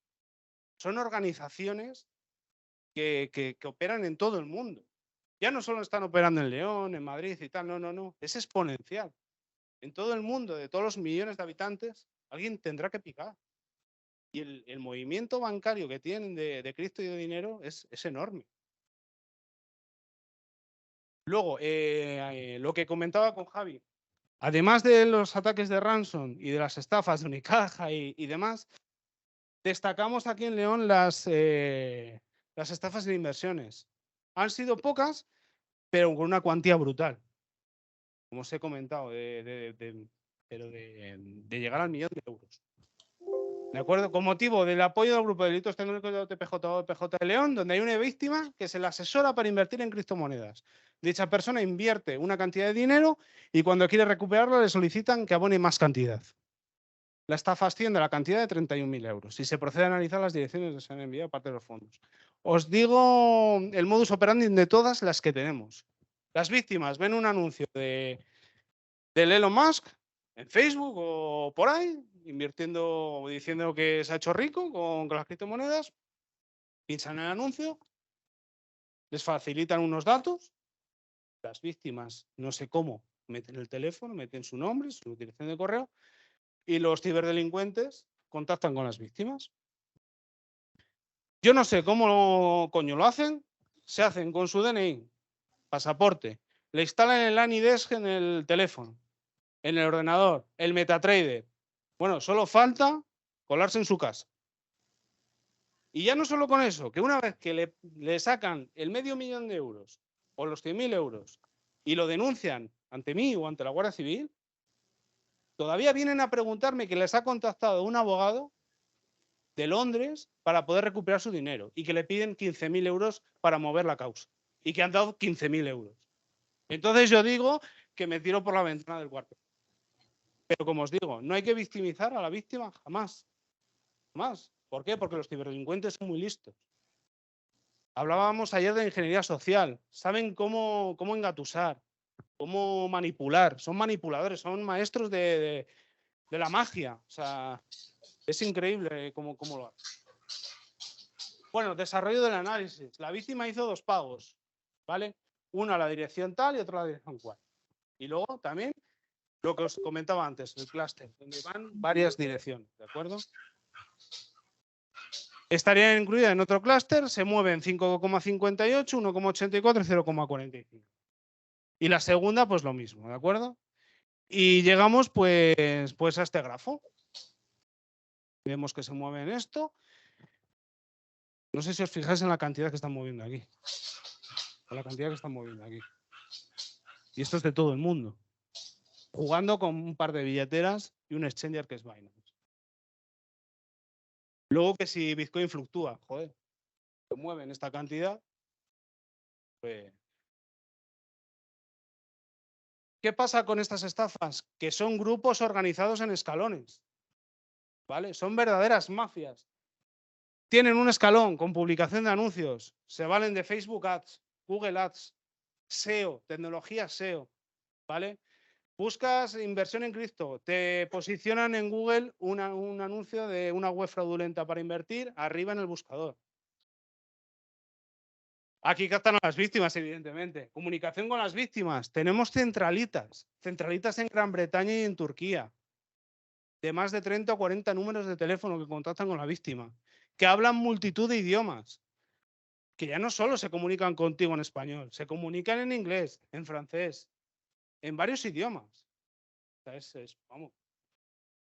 Speaker 2: Son organizaciones que operan en todo el mundo. Ya no solo están operando en León, en Madrid y tal, no. Es exponencial. En todo el mundo, de todos los millones de habitantes, alguien tendrá que picar. Y el movimiento bancario que tienen de cripto y de dinero es enorme. Luego, lo que comentaba con Javi, además de los ataques de ransom y de las estafas de Unicaja y demás, destacamos aquí en León las estafas de inversiones. Han sido pocas, pero con una cuantía brutal. Como os he comentado, de llegar al 1.000.000 de euros. ¿De acuerdo? Con motivo del apoyo del Grupo de Delitos Tecnológicos de OTPJ o OTPJ de León, donde hay una víctima que se le asesora para invertir en criptomonedas. Dicha persona invierte una cantidad de dinero y cuando quiere recuperarlo le solicitan que abone más cantidad. La estafa asciende a la cantidad de 31.000 euros y se procede a analizar las direcciones que se han enviado parte de los fondos. Os digo el modus operandi de todas las que tenemos. Las víctimas ven un anuncio del Elon Musk en Facebook o por ahí, invirtiendo o diciendo que se ha hecho rico con las criptomonedas, pinchan el anuncio, les facilitan unos datos, las víctimas, no sé cómo, meten el teléfono, meten su nombre, su dirección de correo, y los ciberdelincuentes contactan con las víctimas. Yo no sé cómo coño lo hacen, se hacen con su DNI, pasaporte, le instalan el AnyDesk en el teléfono, en el ordenador, el MetaTrader. Bueno, solo falta colarse en su casa. Y ya no solo con eso, que una vez que le sacan el $500.000 de euros o los 100.000 euros y lo denuncian ante mí o ante la Guardia Civil, todavía vienen a preguntarme que les ha contactado un abogado de Londres para poder recuperar su dinero y que le piden 15.000 euros para mover la causa y que han dado 15.000 euros. Entonces yo digo que me tiro por la ventana del cuarto. Pero como os digo, no hay que victimizar a la víctima jamás. Jamás. ¿Por qué? Porque los ciberdelincuentes son muy listos. Hablábamos ayer de ingeniería social. Saben cómo engatusar, cómo manipular. Son manipuladores, son maestros de la magia. O sea, es increíble cómo lo hacen. Bueno, desarrollo del análisis. La víctima hizo 2 pagos, ¿vale? Uno a la dirección tal y otro a la dirección cual. Y luego también lo que os comentaba antes, el clúster, donde van varias direcciones, ¿de acuerdo? Estaría incluida en otro clúster, se mueven 5,58, 1,84 y 0,45. Y la segunda, pues lo mismo, ¿de acuerdo? Y llegamos pues a este grafo. Vemos que se mueve en esto. No sé si os fijáis en la cantidad que están moviendo aquí. O la cantidad que están moviendo aquí. Y esto es de todo el mundo. Jugando con un par de billeteras y un exchanger que es Binance. Luego que si Bitcoin fluctúa, joder, se mueven esta cantidad, pues... ¿Qué pasa con estas estafas? Que son grupos organizados en escalones. ¿vale? Son verdaderas mafias. Tienen un escalón con publicación de anuncios, se valen de Facebook Ads, Google Ads, SEO, tecnología SEO, ¿vale? Buscas inversión en cripto, te posicionan en Google un anuncio de una web fraudulenta para invertir arriba en el buscador. Aquí captan a las víctimas, evidentemente. Comunicación con las víctimas. Tenemos centralitas en Gran Bretaña y en Turquía, de más de 30 o 40 números de teléfono que contactan con la víctima, que hablan multitud de idiomas, que ya no solo se comunican contigo en español, se comunican en inglés, en francés, en varios idiomas. O sea, vamos.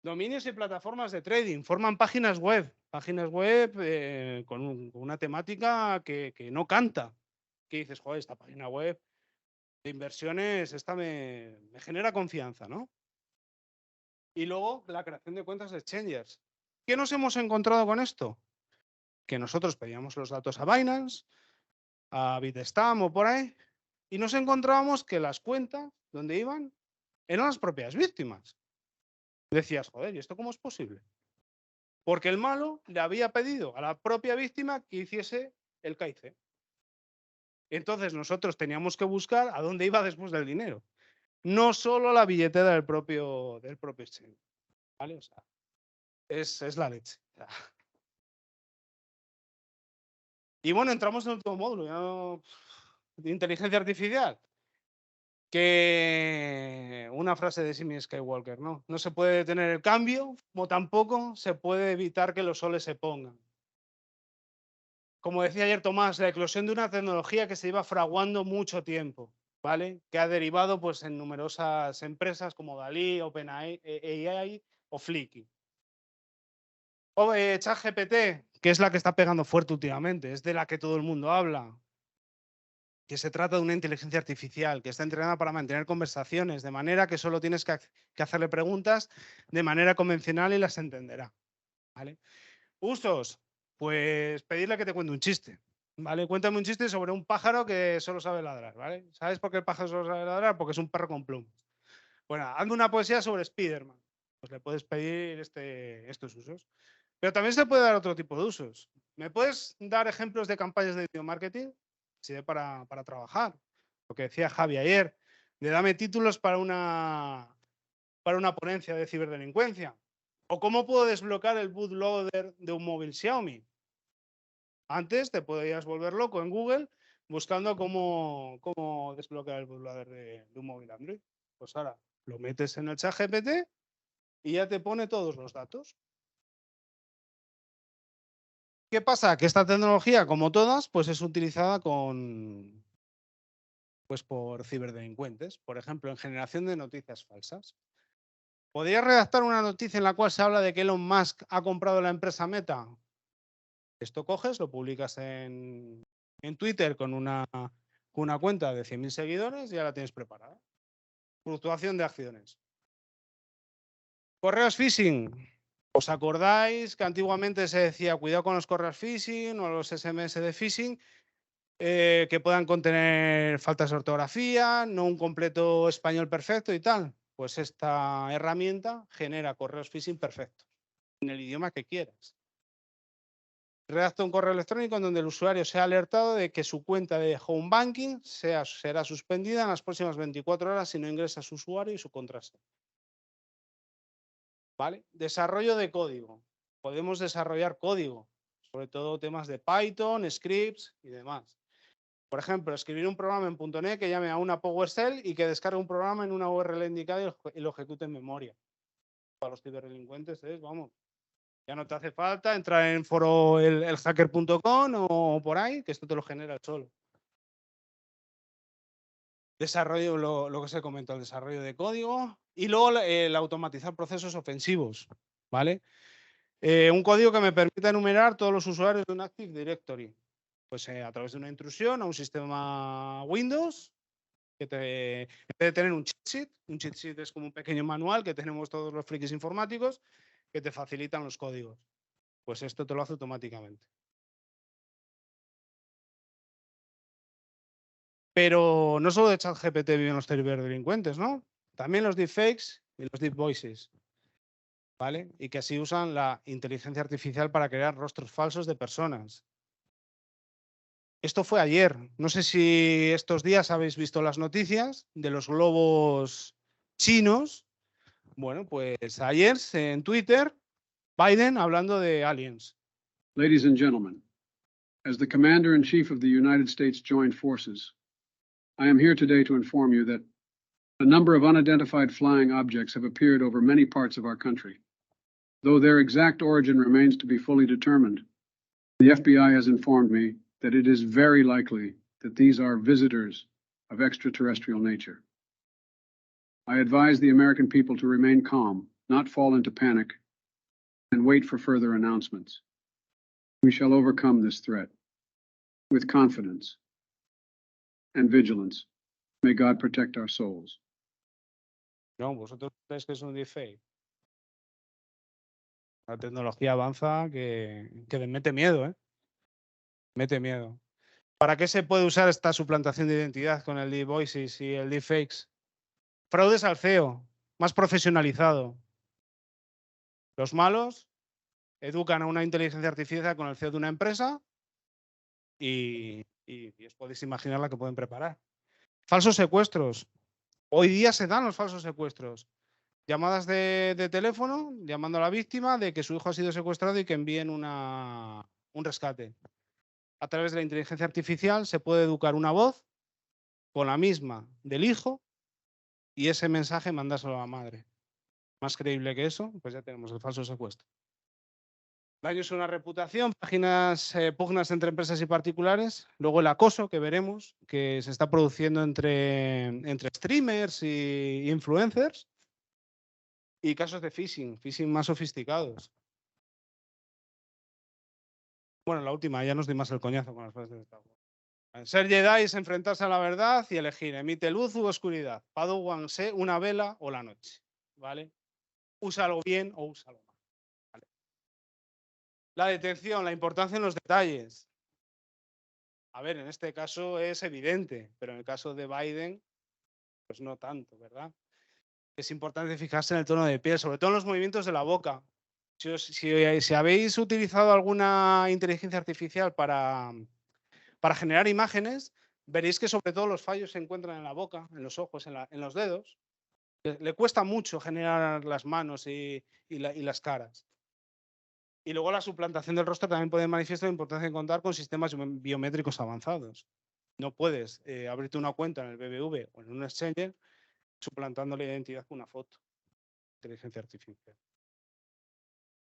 Speaker 2: Dominios y plataformas de trading, forman páginas web con una temática que no canta. Que dices, joder, esta página web de inversiones, esta me genera confianza, ¿no? Y luego la creación de cuentas de exchangers. ¿Qué nos hemos encontrado con esto? Que nosotros pedíamos los datos a Binance, a Bitstamp o por ahí, y nos encontrábamos que las cuentas donde iban eran las propias víctimas. Decías, joder, ¿y esto cómo es posible? Porque el malo le había pedido a la propia víctima que hiciese el KIC. Entonces nosotros teníamos que buscar a dónde iba después del dinero. No solo la billetera del propio exchange. ¿Vale? O sea, es la leche. Y bueno, entramos en el último módulo, de inteligencia artificial. Que una frase de Simi Skywalker, ¿no? No se puede detener el cambio, como tampoco se puede evitar que los soles se pongan. Como decía ayer Tomás, la eclosión de una tecnología que se iba fraguando mucho tiempo, ¿vale? Que ha derivado pues, en numerosas empresas como Dalí, OpenAI o Flickr. O ChatGPT, que es la que está pegando fuerte últimamente, es de la que todo el mundo habla. Que se trata de una inteligencia artificial que está entrenada para mantener conversaciones, de manera que solo tienes que hacerle preguntas de manera convencional y las entenderá. ¿Vale? Usos, pues pedirle que te cuente un chiste. ¿Vale? Cuéntame un chiste sobre un pájaro que solo sabe ladrar, ¿vale? ¿Sabes por qué el pájaro solo sabe ladrar? Porque es un perro con plumas. Bueno, hazme una poesía sobre Spiderman. Pues le puedes pedir estos usos. Pero también se puede dar otro tipo de usos. ¿Me puedes dar ejemplos de campañas de video marketing? Sirve para trabajar. Lo que decía Javi ayer, de dame títulos para una ponencia de ciberdelincuencia. ¿O cómo puedo desbloquear el bootloader de un móvil Xiaomi? Antes te podías volver loco en Google buscando cómo desbloquear el bootloader de un móvil Android. Pues ahora lo metes en el chat GPT y ya te pone todos los datos. ¿Qué pasa? Que esta tecnología, como todas, pues es utilizada por ciberdelincuentes. Por ejemplo, en generación de noticias falsas. ¿Podrías redactar una noticia en la cual se habla de que Elon Musk ha comprado la empresa Meta? Esto coges, lo publicas en Twitter con una cuenta de 100.000 seguidores y ya la tienes preparada. Fluctuación de acciones. Correos phishing. ¿Os acordáis que antiguamente se decía cuidado con los correos phishing o los SMS de phishing que puedan contener faltas de ortografía, no un completo español perfecto y tal? Pues esta herramienta genera correos phishing perfectos en el idioma que quieras. Redacta un correo electrónico en donde el usuario sea alertado de que su cuenta de home banking será suspendida en las próximas 24 horas si no ingresa su usuario y su contraseña. ¿Vale? Desarrollo de código. Podemos desarrollar código, sobre todo temas de Python, scripts y demás. Por ejemplo, escribir un programa en .NET que llame a una PowerShell y que descargue un programa en una URL indicada y lo ejecute en memoria. Para los ciberdelincuentes vamos, ya no te hace falta entrar en foro elhacker.com o por ahí, que esto te lo genera solo. Desarrollo, lo que se comentó, el desarrollo de código y luego el automatizar procesos ofensivos, ¿vale? Un código que me permita enumerar todos los usuarios de un Active Directory, pues a través de una intrusión a un sistema Windows, que en vez de tener un cheat sheet es como un pequeño manual que tenemos todos los frikis informáticos que te facilitan los códigos. Pues esto te lo hace automáticamente. Pero no solo de ChatGPT viven los ciberdelincuentes, ¿no? También los deepfakes y los deep voices. ¿vale? Y que así usan la inteligencia artificial para crear rostros falsos de personas. Esto fue ayer. No sé si estos días habéis visto las noticias de los globos chinos. Bueno, pues ayer en Twitter, Biden hablando de aliens.
Speaker 3: Ladies and gentlemen, as the Commander-in-Chief of the United States Joint Forces, I am here today to inform you that a number of unidentified flying objects have appeared over many parts of our country. Though their exact origin remains to be fully determined, the FBI has informed me that it is very likely that these are visitors of extraterrestrial nature. I advise the American people to remain calm, not fall into panic, and wait for further announcements. We shall overcome this threat with confidence and vigilance. May God protect our souls.
Speaker 2: No, vosotros creéis que es un deepfake. La tecnología avanza que mete miedo, ¿eh? Mete miedo. ¿Para qué se puede usar esta suplantación de identidad con el Deep Voices y el Deepfakes? Fraudes al CEO, más profesionalizado. Los malos educan a una inteligencia artificial con el CEO de una empresa y os podéis imaginar la que pueden preparar. Falsos secuestros. Hoy día se dan los falsos secuestros. Llamadas de teléfono llamando a la víctima de que su hijo ha sido secuestrado y que envíen un rescate. A través de la inteligencia artificial se puede educar una voz con la misma del hijo y ese mensaje mandárselo a la madre. Más creíble que eso, pues ya tenemos el falso secuestro. Daños a una reputación, páginas pugnas entre empresas y particulares. Luego el acoso que veremos, que se está produciendo entre streamers y influencers. Y casos de phishing más sofisticados. Bueno, la última, ya nos di más el coñazo con las frases de Star Wars. Ser Jedi es enfrentarse a la verdad y elegir. Emite luz u oscuridad. Padawan sé una vela o la noche. ¿Vale? Úsalo bien o úsalo mal. ¿Vale? La detención, la importancia en los detalles. A ver, en este caso es evidente, pero en el caso de Biden, pues no tanto, ¿verdad? Es importante fijarse en el tono de piel, sobre todo en los movimientos de la boca. Si habéis utilizado alguna inteligencia artificial para generar imágenes, veréis que sobre todo los fallos se encuentran en la boca, en los ojos, en los dedos. Le cuesta mucho generar las manos y las caras. Y luego la suplantación del rostro también puede manifestar la importancia de contar con sistemas biométricos avanzados. No puedes abrirte una cuenta en el BBV o en un Exchanger suplantando la identidad con una foto. Inteligencia artificial.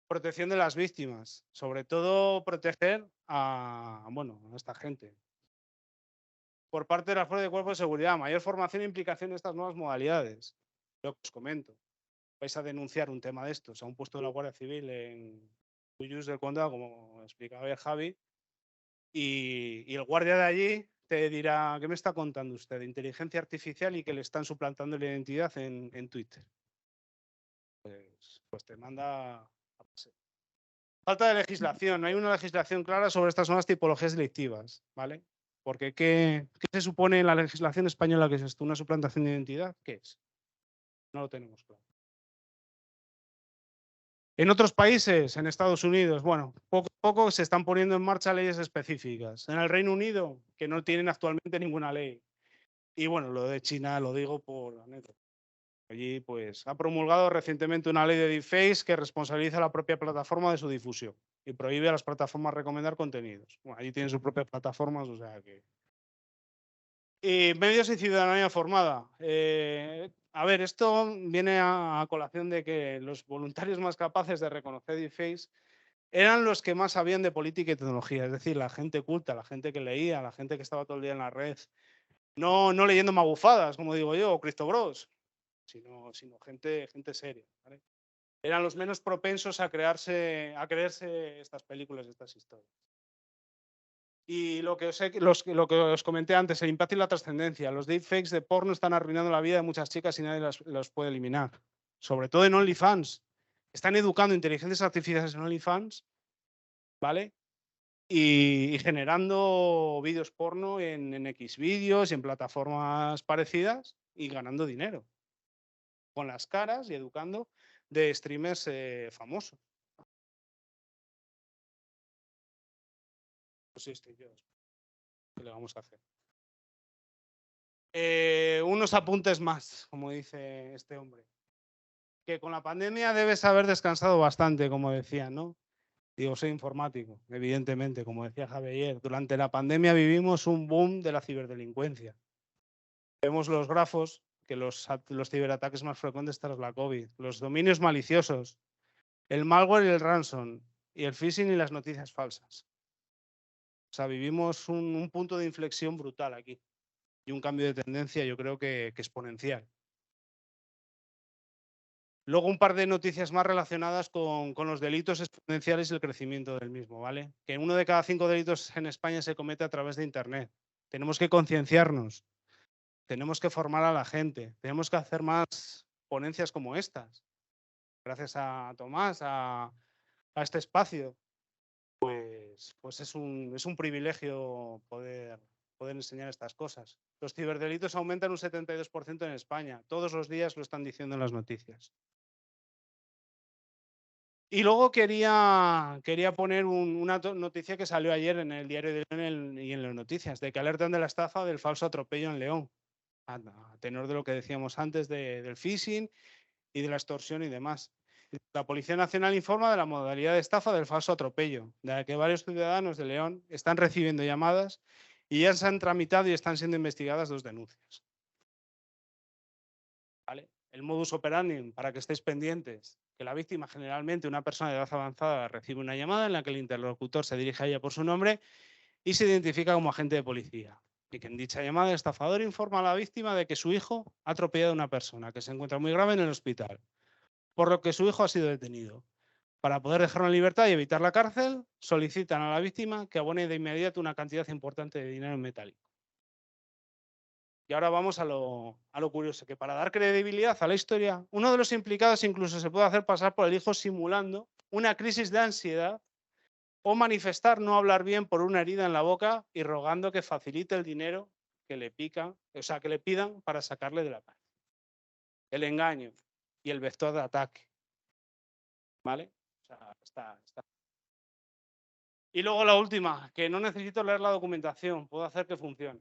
Speaker 2: Protección de las víctimas. Sobre todo proteger a esta gente. Por parte de las fuerzas de cuerpo de seguridad, mayor formación e implicación en estas nuevas modalidades. Lo que os comento. Vais a denunciar un tema de estos a un puesto de la Guardia Civil en Tuyús del Condado, como explicaba Javi, y el guardia de allí te dirá, ¿qué me está contando usted? De inteligencia artificial y que le están suplantando la identidad en Twitter. Pues te manda a paseo. Falta de legislación. No hay una legislación clara sobre estas nuevas tipologías delictivas, ¿vale? Porque ¿qué se supone en la legislación española que es esto? ¿Una suplantación de identidad? ¿Qué es? No lo tenemos claro. En otros países, en Estados Unidos, bueno, poco a poco se están poniendo en marcha leyes específicas. En el Reino Unido, que no tienen actualmente ninguna ley. Y bueno, lo de China lo digo por anécdota. Allí pues ha promulgado recientemente una ley de deepfakes que responsabiliza a la propia plataforma de su difusión y prohíbe a las plataformas recomendar contenidos. Bueno, allí tienen sus propias plataformas, o sea que... Y medios y ciudadanía formada. A ver, esto viene a colación de que los voluntarios más capaces de reconocer deepfakes eran los que más sabían de política y tecnología, es decir, la gente culta, la gente que leía, la gente que estaba todo el día en la red, no leyendo magufadas, como digo yo, o Cristo Bros, sino gente seria. ¿Vale? Eran los menos propensos a creerse estas películas, estas historias. Y lo que os comenté antes, el impacto y la trascendencia. Los deepfakes de porno están arruinando la vida de muchas chicas y nadie los puede eliminar. Sobre todo en OnlyFans. Están educando inteligencias artificiales en OnlyFans, ¿vale? Y generando vídeos porno en Xvideos y en plataformas parecidas y ganando dinero. Con las caras y educando de streamers famosos. Pues sí, estoy yo. ¿Qué le vamos a hacer? Unos apuntes más, como dice este hombre. Que con la pandemia debes haber descansado bastante, como decía, ¿no? Digo, soy informático, evidentemente, como decía Javier. Durante la pandemia vivimos un boom de la ciberdelincuencia. Vemos los grafos, que los ciberataques más frecuentes tras la COVID, los dominios maliciosos, el malware y el ransom, y el phishing y las noticias falsas. O sea, vivimos un punto de inflexión brutal aquí y un cambio de tendencia, yo creo que exponencial. Luego un par de noticias más relacionadas con los delitos exponenciales y el crecimiento del mismo, ¿vale? Que 1 de cada 5 delitos en España se comete a través de Internet. Tenemos que concienciarnos, tenemos que formar a la gente, tenemos que hacer más ponencias como estas. Gracias a Tomás, a este espacio, pues es un privilegio poder enseñar estas cosas. Los ciberdelitos aumentan un 72% en España. Todos los días lo están diciendo en las noticias. Y luego quería poner una noticia que salió ayer en el Diario de León y en las noticias, de que alertan de la estafa del falso atropello en León, a tenor de lo que decíamos antes del phishing y de la extorsión y demás. La Policía Nacional informa de la modalidad de estafa del falso atropello, de la que varios ciudadanos de León están recibiendo llamadas y ya se han tramitado y están siendo investigadas 2 denuncias. ¿Vale? El modus operandi, para que estéis pendientes, que la víctima, generalmente una persona de edad avanzada, recibe una llamada en la que el interlocutor se dirige a ella por su nombre y se identifica como agente de policía. Y que en dicha llamada el estafador informa a la víctima de que su hijo ha atropellado a una persona que se encuentra muy grave en el hospital, por lo que su hijo ha sido detenido. Para poder dejarlo en libertad y evitar la cárcel, solicitan a la víctima que abone de inmediato una cantidad importante de dinero en metálico. Y ahora vamos a lo curioso, que para dar credibilidad a la historia, uno de los implicados incluso se puede hacer pasar por el hijo simulando una crisis de ansiedad o manifestar no hablar bien por una herida en la boca y rogando que facilite el dinero que le pidan para sacarle de la cárcel. El engaño y el vector de ataque. ¿Vale? O sea, está. Y luego la última, que no necesito leer la documentación, puedo hacer que funcione.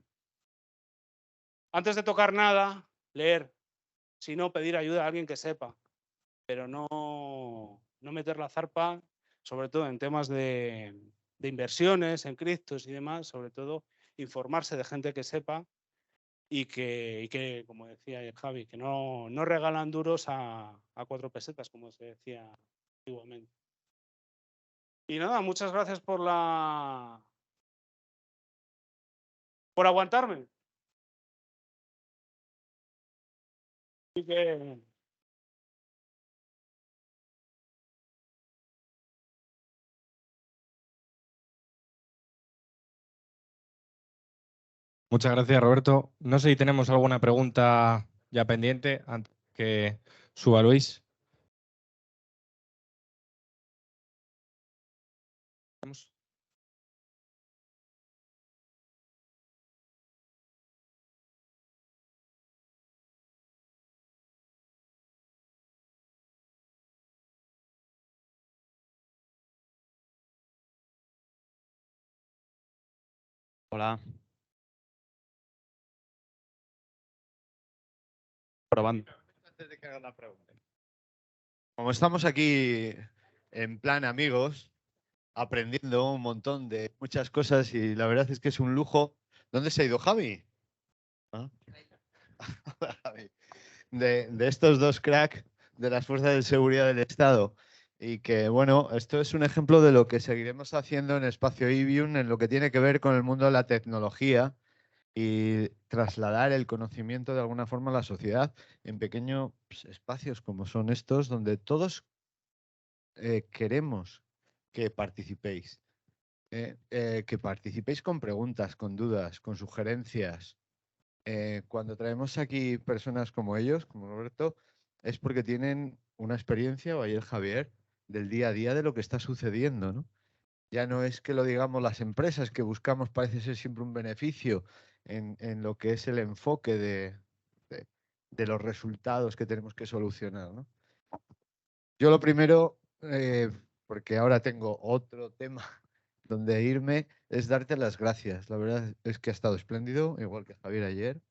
Speaker 2: Antes de tocar nada, leer. Si no, pedir ayuda a alguien que sepa. Pero no meter la zarpa, sobre todo en temas de inversiones, en criptos y demás, sobre todo informarse de gente que sepa y que como decía Javi, que no regalan duros a 4 pesetas, como se decía antiguamente. Y nada, muchas gracias por aguantarme. Así que
Speaker 1: Muchas gracias, Roberto. No sé si tenemos alguna pregunta ya pendiente antes que suba Luis.
Speaker 4: Hola. Probando.
Speaker 5: Antes de que haga la pregunta. Como estamos aquí en plan amigos, aprendiendo un montón de muchas cosas y la verdad es que es un lujo. ¿Dónde se ha ido Javi? ¿Ah? De estos dos cracks de las fuerzas de seguridad del Estado. Y que, bueno, esto es un ejemplo de lo que seguiremos haciendo en Espacio Ibium en lo que tiene que ver con el mundo de la tecnología y trasladar el conocimiento de alguna forma a la sociedad en pequeños espacios como son estos, donde todos queremos que participéis. Que participéis con preguntas, con dudas, con sugerencias. Cuando traemos aquí personas como ellos, como Roberto, es porque tienen una experiencia, o ayer Javier, del día a día de lo que está sucediendo, ¿no? Ya no es que lo digamos las empresas, que buscamos parece ser siempre un beneficio en lo que es el enfoque de los resultados que tenemos que solucionar, ¿no? Yo lo primero, porque ahora tengo otro tema donde irme, es darte las gracias. La verdad es que ha estado espléndido, igual que Javier ayer.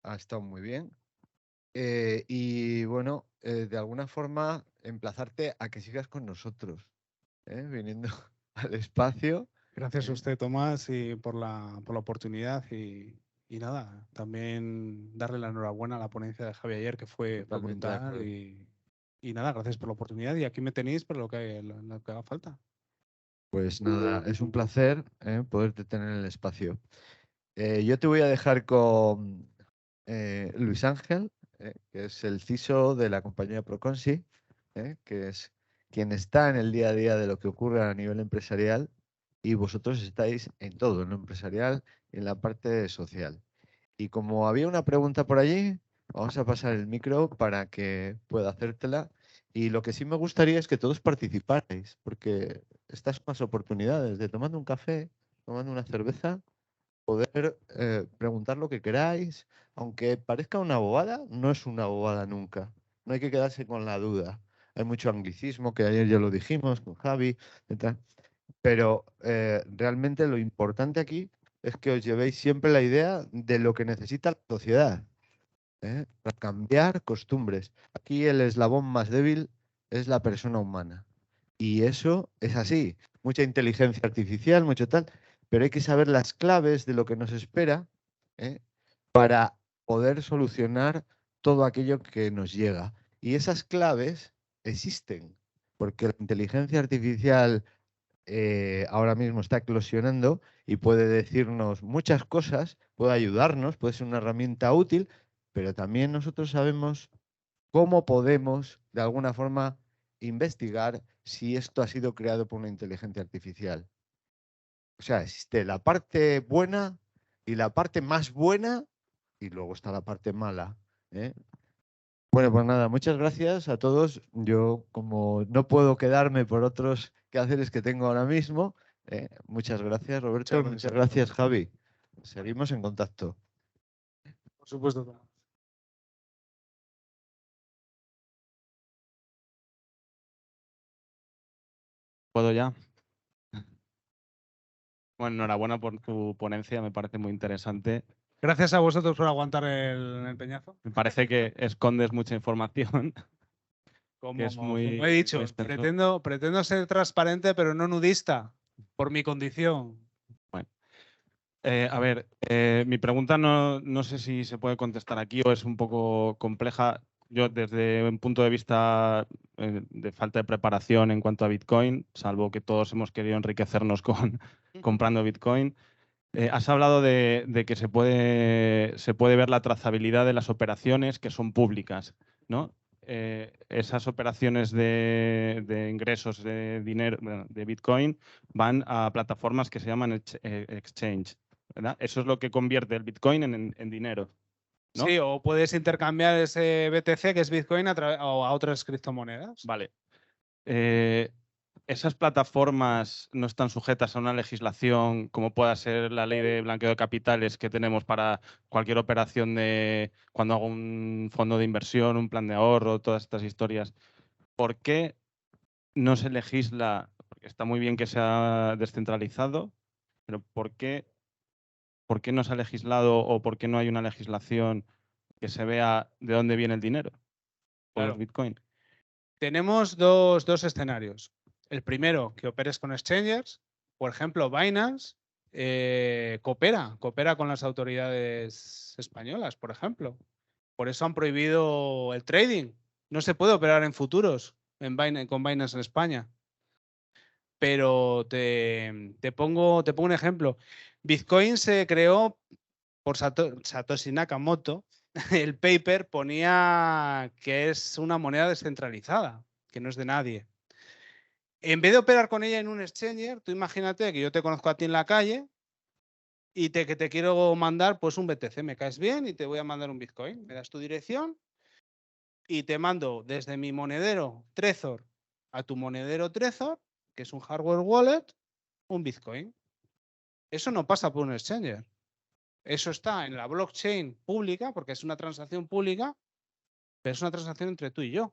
Speaker 5: Ha estado muy bien. Y bueno, de alguna forma, emplazarte a que sigas con nosotros, viniendo al espacio.
Speaker 2: Gracias a usted, Tomás, y por la oportunidad y nada, también darle la enhorabuena a la ponencia de Javi ayer, que fue
Speaker 5: Totalmente de
Speaker 2: brutal
Speaker 5: acuerdo.
Speaker 2: y nada, gracias por la oportunidad y aquí me tenéis para lo que haga falta.
Speaker 5: Pues nada, es un placer poderte tener en el espacio. Yo te voy a dejar con Luis Ángel, que es el CISO de la compañía Proconsi, que es quien está en el día a día de lo que ocurre a nivel empresarial y vosotros estáis en todo, en lo empresarial y en la parte social. Y como había una pregunta por allí, vamos a pasar el micro para que pueda hacértela. Y lo que sí me gustaría es que todos participarais, porque estas son las oportunidades de tomando un café, tomando una cerveza, poder preguntar lo que queráis. Aunque parezca una bobada, no es una bobada nunca. No hay que quedarse con la duda. Hay mucho anglicismo, que ayer ya lo dijimos con Javi, etc. Pero realmente lo importante aquí es que os llevéis siempre la idea de lo que necesita la sociedad, para cambiar costumbres. Aquí el eslabón más débil es la persona humana. Y eso es así. Mucha inteligencia artificial, mucho tal, pero hay que saber las claves de lo que nos espera, ¿eh? Para poder solucionar todo aquello que nos llega. Y esas claves existen, porque la inteligencia artificial ahora mismo está eclosionando y puede decirnos muchas cosas, puede ayudarnos, puede ser una herramienta útil, pero también nosotros sabemos cómo podemos, de alguna forma, investigar si esto ha sido creado por una inteligencia artificial. O sea, existe la parte buena y la parte más buena y luego está la parte mala, ¿eh? Bueno, pues nada, muchas gracias a todos. Yo, como no puedo quedarme por otros quehaceres que tengo ahora mismo, muchas gracias, Roberto. Muchas gracias, Javi. Seguimos en contacto.
Speaker 2: Por supuesto, Tomás.
Speaker 4: ¿Puedo ya? Bueno, enhorabuena por tu ponencia, me parece muy interesante.
Speaker 2: Gracias a vosotros por aguantar el peñazo.
Speaker 4: Me parece que escondes mucha información,
Speaker 2: Como,
Speaker 4: que es
Speaker 2: como
Speaker 4: muy,
Speaker 2: he dicho,
Speaker 4: muy extenso.
Speaker 2: pretendo ser transparente, pero no nudista, por mi condición.
Speaker 4: Bueno, a ver, mi pregunta no sé si se puede contestar aquí o es un poco compleja. Yo, desde un punto de vista de falta de preparación en cuanto a Bitcoin, salvo que todos hemos querido enriquecernos comprando Bitcoin, has hablado de que se puede ver la trazabilidad de las operaciones que son públicas, ¿no? Esas operaciones de ingresos de dinero, bueno, de Bitcoin, van a plataformas que se llaman exchange, ¿verdad? Eso es lo que convierte el Bitcoin en dinero, ¿no?
Speaker 2: Sí, o puedes intercambiar ese BTC, que es Bitcoin, o a otras criptomonedas.
Speaker 4: Vale. ¿Esas plataformas no están sujetas a una legislación como pueda ser la ley de blanqueo de capitales que tenemos para cualquier operación de cuando hago un fondo de inversión, un plan de ahorro, todas estas historias? ¿Por qué no se legisla? Porque está muy bien que sea descentralizado, pero ¿por qué no se ha legislado o por qué no hay una legislación que se vea de dónde viene el dinero con los
Speaker 2: Claro.
Speaker 4: Bitcoin?
Speaker 2: Tenemos dos escenarios. El primero, que operes con exchangers. Por ejemplo, Binance coopera con las autoridades españolas, por ejemplo. Por eso han prohibido el trading. No se puede operar en futuros con Binance en España. Pero te pongo un ejemplo. Bitcoin se creó por Satoshi Nakamoto. El paper ponía que es una moneda descentralizada, que no es de nadie. En vez de operar con ella en un exchanger, tú imagínate que yo te conozco a ti en la calle y que te quiero mandar pues un BTC, me caes bien y te voy a mandar un Bitcoin. Me das tu dirección y te mando desde mi monedero Trezor a tu monedero Trezor, que es un hardware wallet, un Bitcoin. Eso no pasa por un exchanger. Eso está en la blockchain pública, porque es una transacción pública, pero es una transacción entre tú y yo.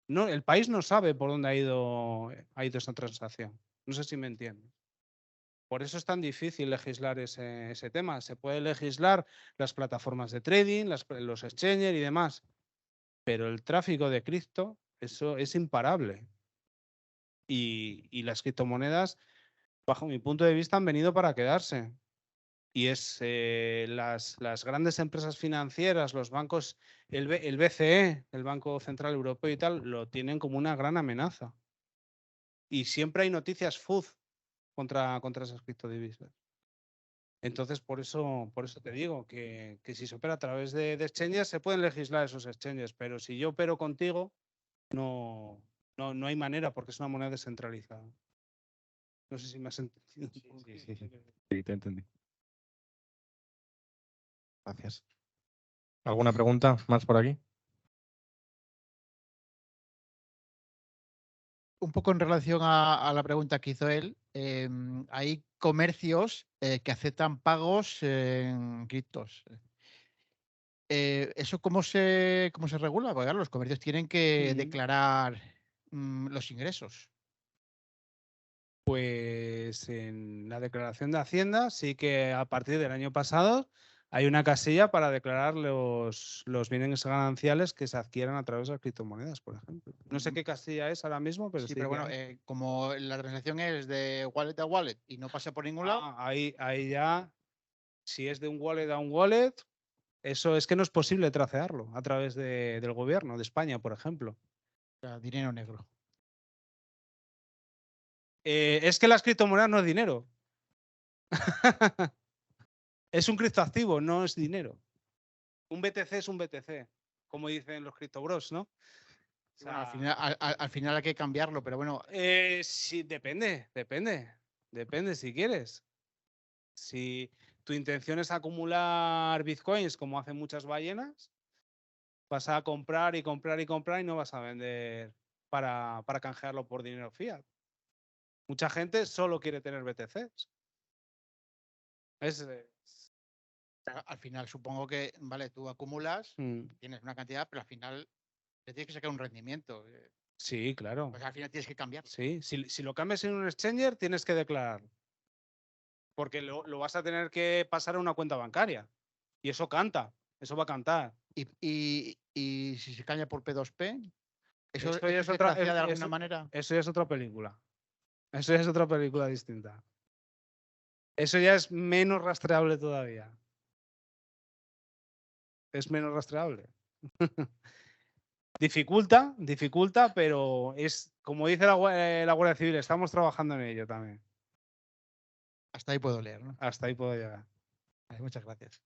Speaker 2: No, el país no sabe por dónde ha ido esa transacción. No sé si me entiendes. Por eso es tan difícil legislar ese tema. Se puede legislar las plataformas de trading, los exchanges y demás, pero el tráfico de cripto, eso es imparable. Y las criptomonedas, bajo mi punto de vista, han venido para quedarse. Y es las grandes empresas financieras, los bancos, el BCE, el Banco Central Europeo y tal, lo tienen como una gran amenaza. Y siempre hay noticias FUD contra esas criptodivisas. Entonces, por eso te digo que si se opera a través de exchanges, se pueden legislar esos exchanges, pero si yo opero contigo, no hay manera porque es una moneda descentralizada. No sé si me has entendido.
Speaker 4: Sí, te entendí. Gracias.
Speaker 1: ¿Alguna pregunta más por aquí?
Speaker 6: Un poco en relación a la pregunta que hizo él, hay comercios que aceptan pagos en criptos. ¿Eso cómo se regula? Porque claro, los comercios tienen que declarar los ingresos.
Speaker 2: Pues en la declaración de Hacienda sí que a partir del año pasado hay una casilla para declarar los bienes gananciales que se adquieran a través de las criptomonedas, por ejemplo. No sé qué casilla es ahora mismo, pero
Speaker 6: Sí,
Speaker 2: sí
Speaker 6: pero
Speaker 2: que
Speaker 6: bueno,
Speaker 2: hay.
Speaker 6: como la transacción es de wallet a wallet y no pasa por ningún lado,
Speaker 2: Ahí ya, si es de un wallet a un wallet, eso es que no es posible tracearlo a través del gobierno de España, por ejemplo.
Speaker 6: o sea, dinero negro.
Speaker 2: Es que las criptomonedas no es dinero. Es un criptoactivo, no es dinero. Un BTC es un BTC, como dicen los criptobros, ¿no? O
Speaker 6: Bueno,
Speaker 2: sea,
Speaker 6: al final hay que cambiarlo, pero bueno,
Speaker 2: sí, depende si quieres. Si tu intención es acumular bitcoins, como hacen muchas ballenas, vas a comprar y comprar y comprar y no vas a vender para canjearlo por dinero fiat. Mucha gente solo quiere tener BTCs.
Speaker 6: al final supongo que, vale, tú acumulas, tienes una cantidad, pero al final te tienes que sacar un rendimiento.
Speaker 2: Sí, claro.
Speaker 6: Pues al final tienes que cambiarlo.
Speaker 2: Sí, si lo cambias en un exchanger, tienes que declararlo. Porque lo vas a tener que pasar a una cuenta bancaria. Y eso canta, eso va a cantar.
Speaker 6: Y si se cambia por P2P, ¿eso
Speaker 2: ya es
Speaker 6: se
Speaker 2: otra,
Speaker 6: tracea de alguna manera?
Speaker 2: eso ya es otra película. Eso ya es otra película distinta. Eso ya es menos rastreable todavía. Es menos rastreable. Dificulta, pero es, como dice la Guardia Civil, estamos trabajando en ello también.
Speaker 6: Hasta ahí puedo leer, ¿no?
Speaker 2: Hasta ahí puedo llegar.
Speaker 6: Vale, muchas gracias.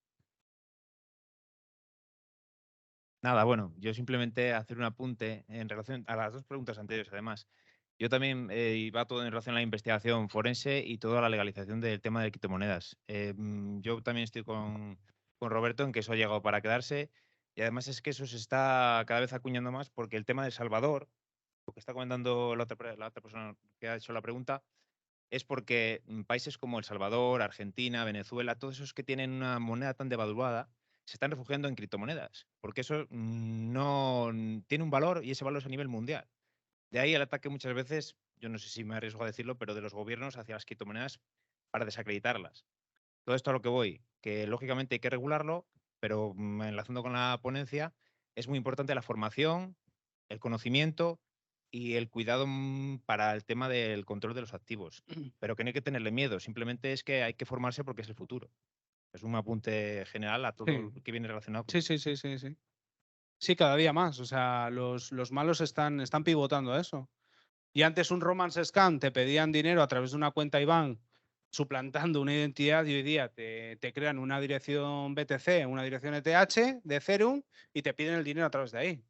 Speaker 7: Nada, bueno, yo simplemente hacer un apunte en relación a las dos preguntas anteriores, además. Yo también iba todo en relación a la investigación forense y toda la legalización del tema de criptomonedas. Yo también estoy con Roberto en que eso ha llegado para quedarse y además es que eso se está cada vez acuñando más porque el tema de Salvador, lo que está comentando la otra persona que ha hecho la pregunta, es porque países como El Salvador, Argentina, Venezuela, todos esos que tienen una moneda tan devaluada, se están refugiando en criptomonedas, porque eso no tiene un valor y ese valor es a nivel mundial. De ahí el ataque muchas veces, yo no sé si me arriesgo a decirlo, pero de los gobiernos hacia las criptomonedas para desacreditarlas. Todo esto a lo que voy, que lógicamente hay que regularlo, pero enlazando con la ponencia, es muy importante la formación, el conocimiento y el cuidado para el tema del control de los activos. Pero que no hay que tenerle miedo, simplemente es que hay que formarse porque es el futuro. Es un apunte general a todo lo que viene relacionado con
Speaker 2: Sí. Sí, cada día más. O sea, los malos están pivotando a eso. Y antes un romance scam te pedían dinero a través de una cuenta IBAN suplantando una identidad y hoy día te crean una dirección BTC, una dirección ETH de Ethereum y te piden el dinero a través de ahí.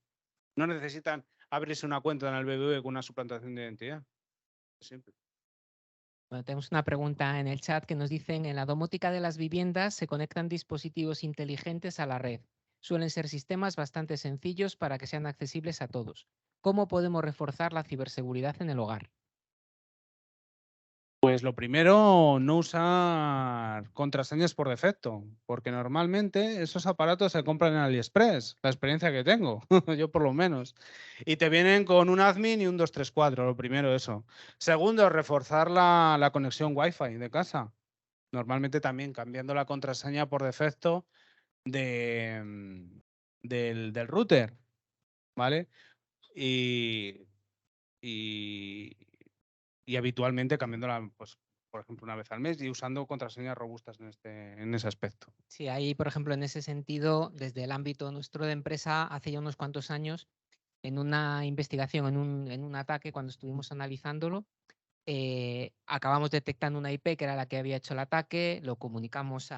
Speaker 2: No necesitan abrirse una cuenta en el BBV con una suplantación de identidad. Simple.
Speaker 8: Bueno, tenemos una pregunta en el chat que nos dicen, en la domótica de las viviendas se conectan dispositivos inteligentes a la red. Suelen ser sistemas bastante sencillos para que sean accesibles a todos. ¿Cómo podemos reforzar la ciberseguridad en el hogar?
Speaker 9: Pues lo primero, no usar contraseñas por defecto, porque normalmente esos aparatos se compran en AliExpress, la experiencia que tengo, yo por lo menos. Y te vienen con un admin y un 234, lo primero eso. Segundo, reforzar la conexión Wi-Fi de casa. Normalmente también cambiando la contraseña por defecto del router, ¿vale? Y, y, y habitualmente cambiándola, pues, por ejemplo, una vez al mes y usando contraseñas robustas en ese aspecto.
Speaker 8: Sí, ahí, por ejemplo, en ese sentido, desde el ámbito nuestro de empresa, hace ya unos cuantos años, en una investigación, en un ataque, cuando estuvimos analizándolo, acabamos detectando una IP que era la que había hecho el ataque, lo comunicamos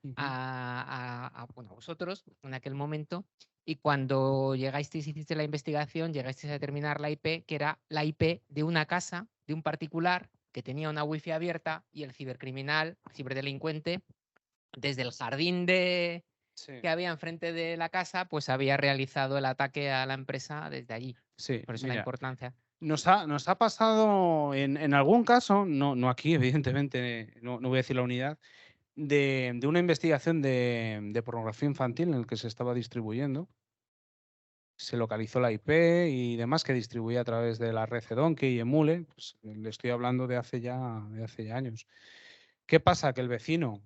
Speaker 8: bueno, a vosotros en aquel momento, y cuando llegasteis y hiciste la investigación, llegasteis a determinar la IP, que era la IP de una casa, de un particular, que tenía una wifi abierta, y el cibercriminal, ciberdelincuente, desde el jardín que había enfrente de la casa, pues había realizado el ataque a la empresa desde allí.
Speaker 9: Sí,
Speaker 8: Por eso la
Speaker 9: mira,
Speaker 8: importancia.
Speaker 9: nos ha pasado en algún caso, no aquí, evidentemente, no voy a decir la unidad, de una investigación de pornografía infantil en el que se estaba distribuyendo. Se localizó la IP y demás que distribuía a través de la red Donkey y Emule. Pues, le estoy hablando de hace ya años. ¿Qué pasa? Que el vecino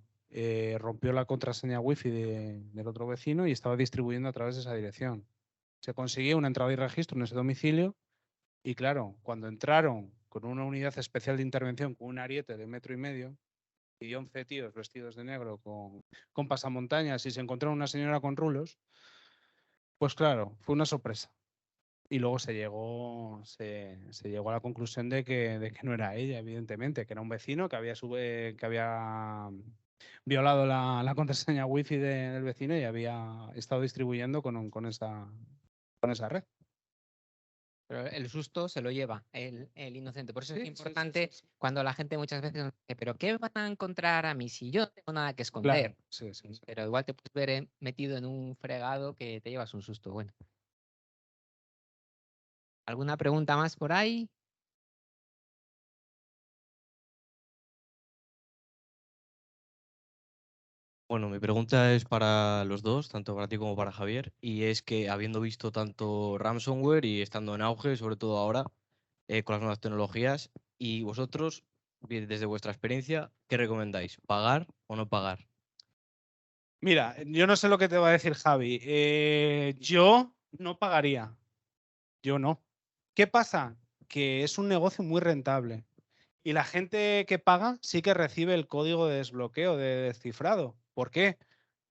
Speaker 9: rompió la contraseña wifi del otro vecino y estaba distribuyendo a través de esa dirección. Se consiguió una entrada y registro en ese domicilio y claro, cuando entraron con una unidad especial de intervención con un ariete de 1,5 metros y 11 tíos vestidos de negro con pasamontañas y se encontraron una señora con rulos, pues claro, fue una sorpresa. Y luego se llegó a la conclusión de que no era ella, evidentemente, que era un vecino que había violado la contraseña wifi del vecino y había estado distribuyendo con esa red.
Speaker 8: Pero el susto se lo lleva el inocente. Por eso
Speaker 9: Sí,
Speaker 8: es
Speaker 9: sí, sí,
Speaker 8: importante
Speaker 9: sí.
Speaker 8: cuando la gente muchas veces nos dice, ¿pero qué van a encontrar a mí si yo no tengo nada que esconder?
Speaker 9: Claro, sí.
Speaker 8: Pero igual te puedes ver metido en un fregado que te llevas un susto. Bueno. ¿Alguna pregunta más por ahí?
Speaker 10: Bueno, mi pregunta es para los dos, tanto para ti como para Javier, y es que habiendo visto tanto ransomware y estando en auge, sobre todo ahora, con las nuevas tecnologías, y vosotros, desde vuestra experiencia, ¿qué recomendáis? ¿Pagar o no pagar?
Speaker 9: Mira, yo no sé lo que te va a decir Javi. Yo no pagaría. Yo no. ¿Qué pasa? Que es un negocio muy rentable. Y la gente que paga sí que recibe el código de desbloqueo, de descifrado. ¿Por qué?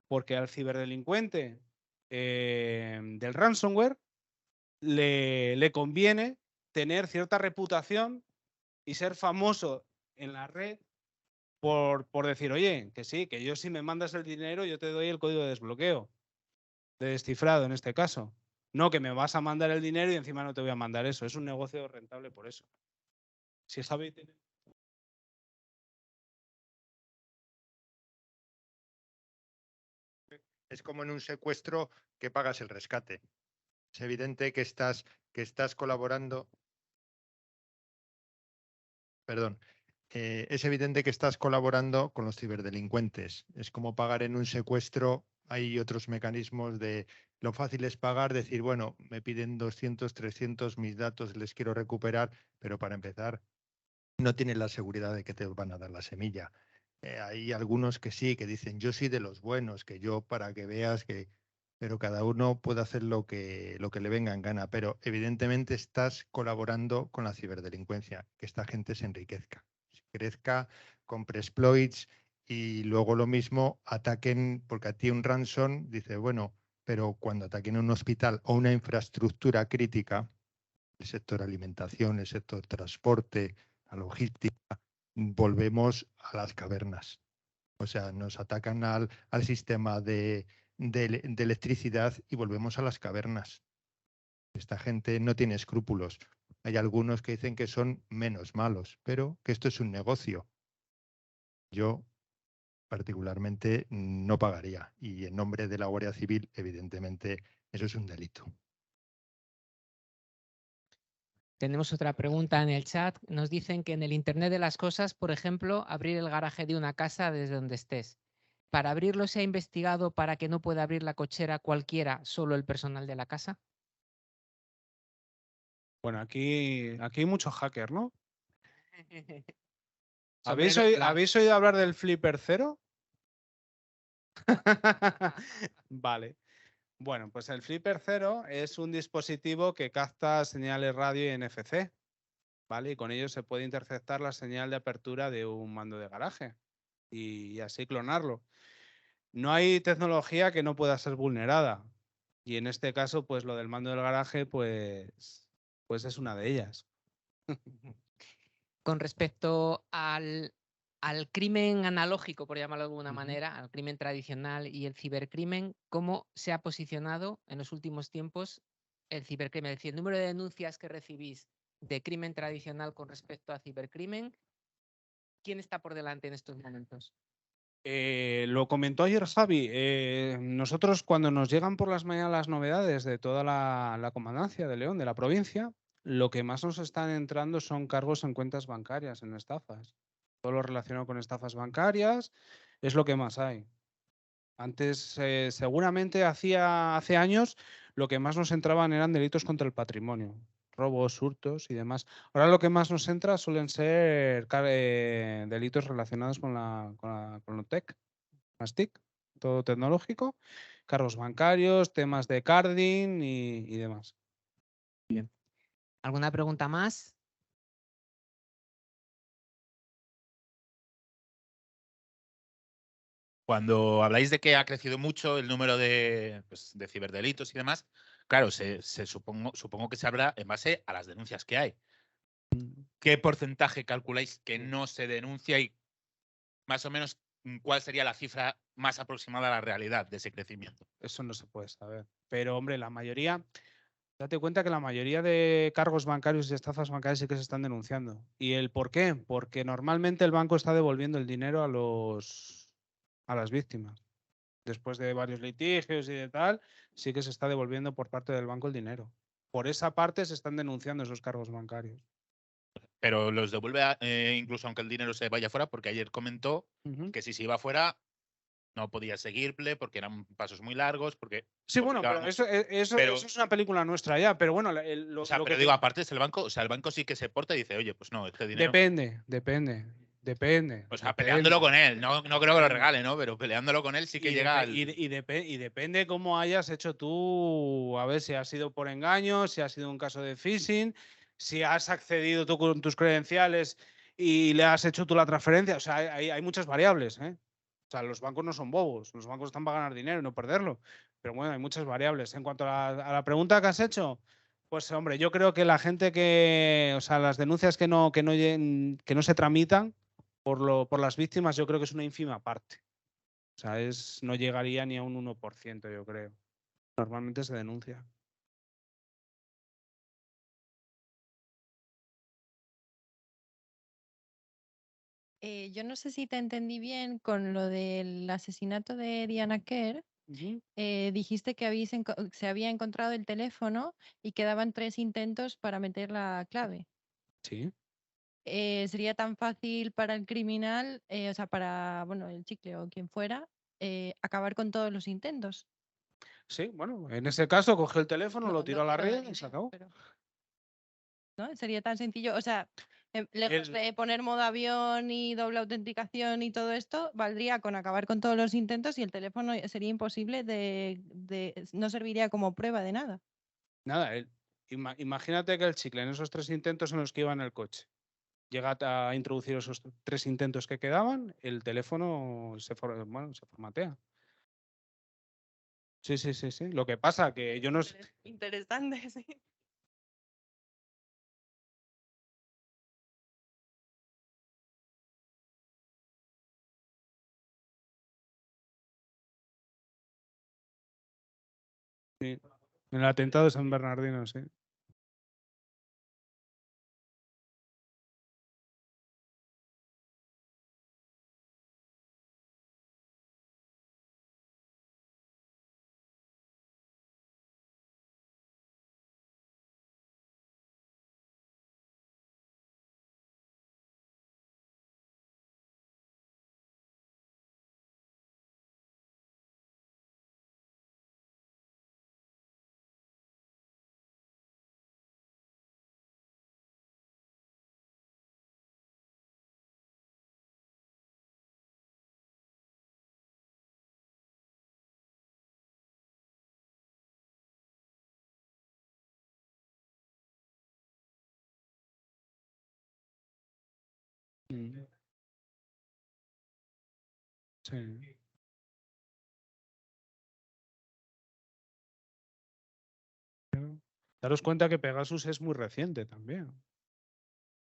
Speaker 9: Porque al ciberdelincuente del ransomware le conviene tener cierta reputación y ser famoso en la red por decir, oye, que sí, que yo si me mandas el dinero yo te doy el código de desbloqueo, de descifrado en este caso. No que me vas a mandar el dinero y encima no te voy a mandar eso. Es un negocio rentable por eso. Si Javi tiene...
Speaker 11: Es como en un secuestro que pagas el rescate. Es evidente que estás colaborando. Perdón. Es evidente que estás colaborando con los ciberdelincuentes. Es como pagar en un secuestro. Hay otros mecanismos de lo fácil es pagar, decir, bueno, me piden 200, 300, mis datos les quiero recuperar, pero para empezar, no tienes la seguridad de que te van a dar la semilla. Hay algunos que sí, que dicen, yo soy de los buenos, que yo para que veas que... Pero cada uno puede hacer lo que le venga en gana. Pero evidentemente estás colaborando con la ciberdelincuencia, que esta gente se enriquezca, crezca, compre exploits y luego lo mismo ataquen, porque a ti un ransom dice, bueno, pero cuando ataquen un hospital o una infraestructura crítica, el sector alimentación, el sector transporte, la logística, volvemos a las cavernas. O sea, nos atacan al sistema de electricidad y volvemos a las cavernas. Esta gente no tiene escrúpulos. Hay algunos que dicen que son menos malos, pero que esto es un negocio. Yo particularmente no pagaría. Y en nombre de la Guardia Civil, evidentemente, eso es un delito.
Speaker 8: Tenemos otra pregunta en el chat. Nos dicen que en el Internet de las cosas, por ejemplo, abrir el garaje de una casa desde donde estés. ¿Para abrirlo se ha investigado para que no pueda abrir la cochera cualquiera, solo el personal de la casa?
Speaker 9: Bueno, aquí hay mucho hacker, ¿no?
Speaker 8: Sombrero blanco.
Speaker 9: ¿Habéis oído hablar del Flipper Cero? Vale. Bueno, pues el Flipper Cero es un dispositivo que capta señales radio y NFC, ¿vale? Y con ello se puede interceptar la señal de apertura de un mando de garaje y así clonarlo. No hay tecnología que no pueda ser vulnerada. Y en este caso, pues lo del mando del garaje, pues es una de ellas.
Speaker 8: Con respecto al crimen analógico, por llamarlo de alguna manera, al crimen tradicional y el cibercrimen, ¿cómo se ha posicionado en los últimos tiempos el cibercrimen? Es decir, el número de denuncias que recibís de crimen tradicional con respecto a cibercrimen, ¿quién está por delante en estos momentos?
Speaker 9: Lo comentó ayer Javi. Nosotros cuando nos llegan por las mañanas las novedades de toda la comandancia de León, de la provincia, lo que más nos están entrando son cargos en cuentas bancarias, en estafas. Todo lo relacionado con estafas bancarias es lo que más hay. Antes, seguramente hace años, lo que más nos entraban eran delitos contra el patrimonio, robos, hurtos y demás. Ahora lo que más nos entra suelen ser delitos relacionados con lo tech, las TIC, todo tecnológico, cargos bancarios, temas de carding y demás.
Speaker 8: ¿Alguna pregunta más?
Speaker 12: Cuando habláis de que ha crecido mucho el número de, pues, de ciberdelitos y demás, claro, supongo que se habla en base a las denuncias que hay. ¿Qué porcentaje calculáis que no se denuncia y más o menos cuál sería la cifra más aproximada a la realidad de ese crecimiento?
Speaker 9: Eso no se puede saber. Pero, hombre, date cuenta que la mayoría de cargos bancarios y estafas bancarias sí que se están denunciando. ¿Y el por qué? Porque normalmente el banco está devolviendo el dinero a las víctimas. Después de varios litigios y de tal, sí que se está devolviendo por parte del banco el dinero. Por esa parte se están denunciando esos cargos bancarios.
Speaker 12: Pero los devuelve incluso aunque el dinero se vaya fuera, porque ayer comentó que si se iba fuera no podía seguirle porque eran pasos muy largos, porque...
Speaker 9: Sí, bueno, pero eso es una película nuestra ya, pero bueno,
Speaker 12: o sea, pero digo, aparte es el banco, o sea, el banco sí que se porta y dice, oye, pues no, este dinero...
Speaker 9: Depende.
Speaker 12: O sea, peleándolo con él, no creo que lo regale, ¿no? Pero peleándolo con él sí que llega al...
Speaker 9: Y depende cómo hayas hecho tú, a ver si ha sido por engaño, si ha sido un caso de phishing, si has accedido tú con tus credenciales y le has hecho tú la transferencia. O sea, hay muchas variables, ¿eh? O sea, los bancos no son bobos, los bancos están para ganar dinero y no perderlo. Pero bueno, hay muchas variables. En cuanto a la pregunta que has hecho, pues hombre, yo creo que la gente o sea, las denuncias que no se tramitan por las víctimas, yo creo que es una ínfima parte. O sea, no llegaría ni a un 1%, yo creo. Normalmente se denuncia.
Speaker 13: Yo no sé si te entendí bien con lo del asesinato de Diana Kerr. Dijiste que se había encontrado el teléfono y quedaban 3 intentos para meter la clave.
Speaker 9: Sí.
Speaker 13: ¿Sería tan fácil para el criminal, o sea, para el chicle o quien fuera, acabar con todos los intentos?
Speaker 9: Sí, bueno, en ese caso cogió el teléfono, lo tiró a la red y se acabó.
Speaker 13: ¿No? Sería tan sencillo, o sea, lejos de poner modo avión y doble autenticación y todo esto, valdría con acabar con todos los intentos y el teléfono sería imposible no serviría como prueba de nada.
Speaker 9: Nada, imagínate que el chicle en esos 3 intentos en los que iba en el coche llega a introducir esos 3 intentos que quedaban, el teléfono se formatea. Sí. Lo que pasa que yo no...
Speaker 13: Interesante, sí.
Speaker 9: Sí. En el atentado de San Bernardino, sí. Mm. Sí. Daros cuenta que Pegasus es muy reciente también.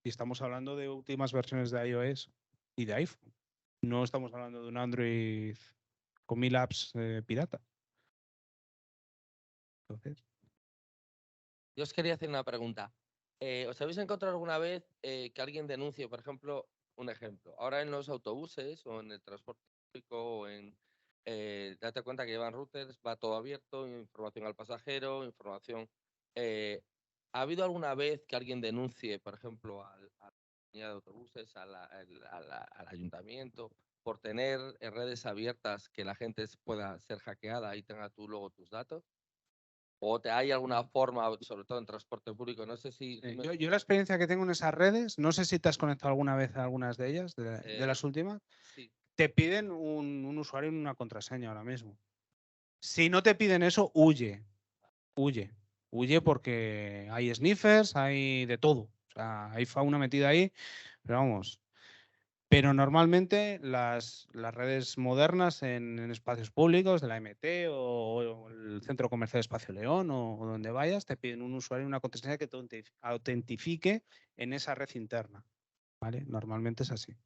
Speaker 9: Y estamos hablando de últimas versiones de iOS y de iPhone. No estamos hablando de un Android con 1000 apps pirata. Entonces,
Speaker 14: Yo os quería hacer una pregunta. ¿Os habéis encontrado alguna vez que alguien denuncie, por ejemplo, un ejemplo, ahora en los autobuses o en el transporte público o en... date cuenta que llevan routers, va todo abierto, información al pasajero, información... ¿ha habido alguna vez que alguien denuncie, por ejemplo, a la compañía de autobuses, al ayuntamiento, por tener redes abiertas que la gente pueda ser hackeada y tenga tú luego tus datos? ¿O hay alguna forma, sobre todo en transporte público? No sé si...
Speaker 9: sí, yo la experiencia que tengo en esas redes, no sé si te has conectado alguna vez a algunas de ellas, de las últimas,
Speaker 14: sí.
Speaker 9: te piden un usuario y una contraseña ahora mismo. Si no te piden eso, huye. Huye. Huye porque hay sniffers, hay de todo. O sea, hay fauna metida ahí, pero vamos. Pero normalmente las redes modernas en espacios públicos de la MT o el Centro Comercial Espacio León o donde vayas, te piden un usuario y una contraseña que te autentifique en esa red interna. ¿Vale? Normalmente es así.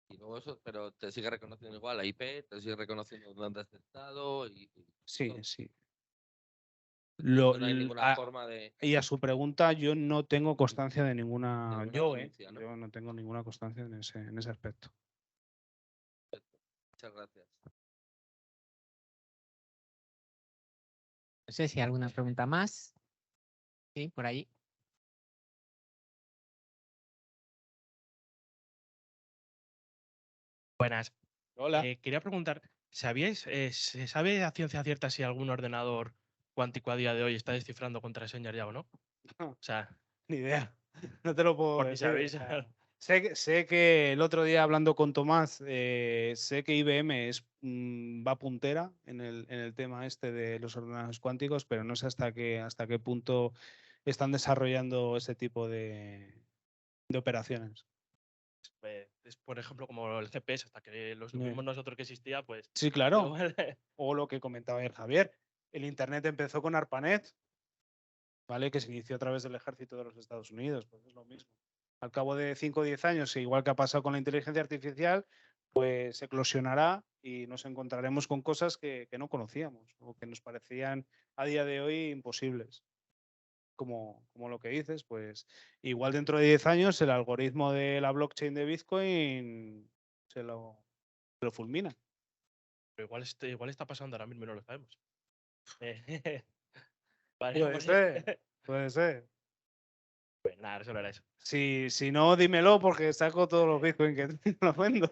Speaker 14: Y luego eso, pero te sigue reconociendo igual la IP, te sigue reconociendo dónde has estado y
Speaker 9: Sí,
Speaker 14: todo.
Speaker 9: sí.
Speaker 14: No hay ninguna forma de...
Speaker 9: Y a su pregunta, yo no tengo constancia de ninguna.
Speaker 14: denuncia, ¿no?
Speaker 9: Yo no tengo ninguna constancia en ese aspecto.
Speaker 14: Muchas gracias.
Speaker 8: No sé si hay alguna pregunta más. Sí, por ahí.
Speaker 15: Buenas.
Speaker 9: Hola.
Speaker 15: Quería preguntar, ¿se sabe a ciencia cierta si algún ordenador cuántico a día de hoy está descifrando contraseñas ya o no? O sea,
Speaker 9: Ni idea. No te lo puedo
Speaker 15: por si
Speaker 9: decir.
Speaker 15: sabéis.
Speaker 9: O sea, sé que el otro día hablando con Tomás, sé que IBM va puntera en el tema este de los ordenadores cuánticos, pero no sé hasta qué punto están desarrollando ese tipo de operaciones.
Speaker 15: Es, por ejemplo, como el GPS, hasta que lo
Speaker 9: Yeah.
Speaker 15: supimos nosotros que existía, pues...
Speaker 9: Sí, claro.
Speaker 15: igual-
Speaker 9: O lo que comentaba ayer Javier. El Internet empezó con ARPANET, ¿vale? Que se inició a través del ejército de los Estados Unidos. Pues es lo mismo. Al cabo de 5 o 10 años, igual que ha pasado con la inteligencia artificial, pues eclosionará y nos encontraremos con cosas que no conocíamos o que nos parecían a día de hoy imposibles. Como lo que dices, pues igual dentro de 10 años el algoritmo de la blockchain de Bitcoin se lo fulmina.
Speaker 15: Pero igual está pasando ahora mismo y no lo sabemos. Vale,
Speaker 9: Puede
Speaker 15: pues,
Speaker 9: ser, puede ser.
Speaker 15: pues nada, eso no era eso.
Speaker 9: Si no, dímelo porque saco todos los Bitcoin que los vendo.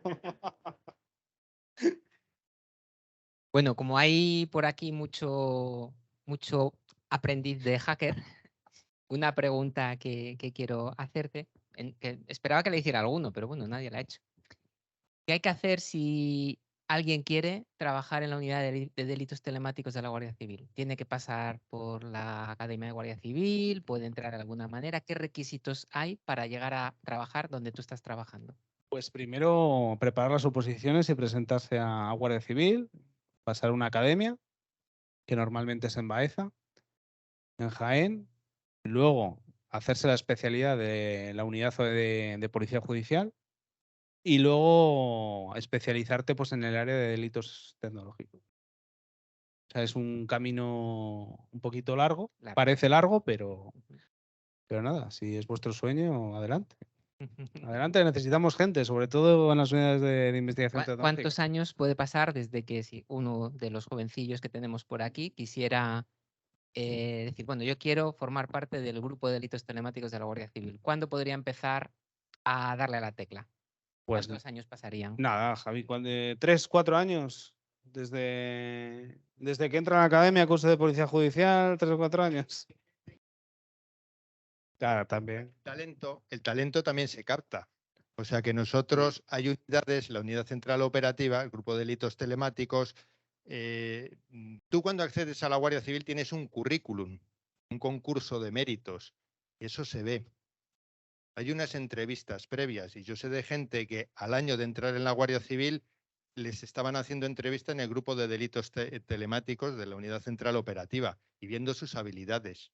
Speaker 8: Bueno, como hay por aquí mucho aprendiz de hacker, una pregunta que quiero hacerte, que esperaba que le hiciera alguno, pero bueno, nadie la ha hecho. ¿Qué hay que hacer si alguien quiere trabajar en la unidad de delitos telemáticos de la Guardia Civil? ¿Tiene que pasar por la Academia de Guardia Civil? ¿Puede entrar de alguna manera? ¿Qué requisitos hay para llegar a trabajar donde tú estás trabajando?
Speaker 9: Pues primero preparar las oposiciones y presentarse a Guardia Civil, pasar una academia, que normalmente es en Baeza, en Jaén, luego hacerse la especialidad de la unidad de Policía Judicial y luego especializarte pues, en el área de delitos tecnológicos. O sea, es un camino un poquito largo, parece largo, pero nada, si es vuestro sueño, adelante. Adelante, necesitamos gente, sobre todo en las unidades de investigación tecnológica.
Speaker 8: ¿Cuántos años puede pasar desde que si uno de los jovencillos que tenemos por aquí quisiera decir, bueno, yo quiero formar parte del grupo de delitos telemáticos de la Guardia Civil? ¿Cuándo podría empezar a darle a la tecla?
Speaker 9: Pues
Speaker 8: ¿Cuántos años pasarían?
Speaker 9: Nada, Javi, 3, 4 años. Desde que entra en la academia, curso de policía judicial, 3 o 4 años. Claro, también.
Speaker 11: El talento también se capta. O sea que nosotros hay unidades, la unidad central operativa, el grupo de delitos telemáticos. Tú cuando accedes a la Guardia Civil tienes un currículum, un concurso de méritos. Y eso se ve. Hay unas entrevistas previas y yo sé de gente que al año de entrar en la Guardia Civil les estaban haciendo entrevista en el grupo de delitos telemáticos de la Unidad Central Operativa y viendo sus habilidades.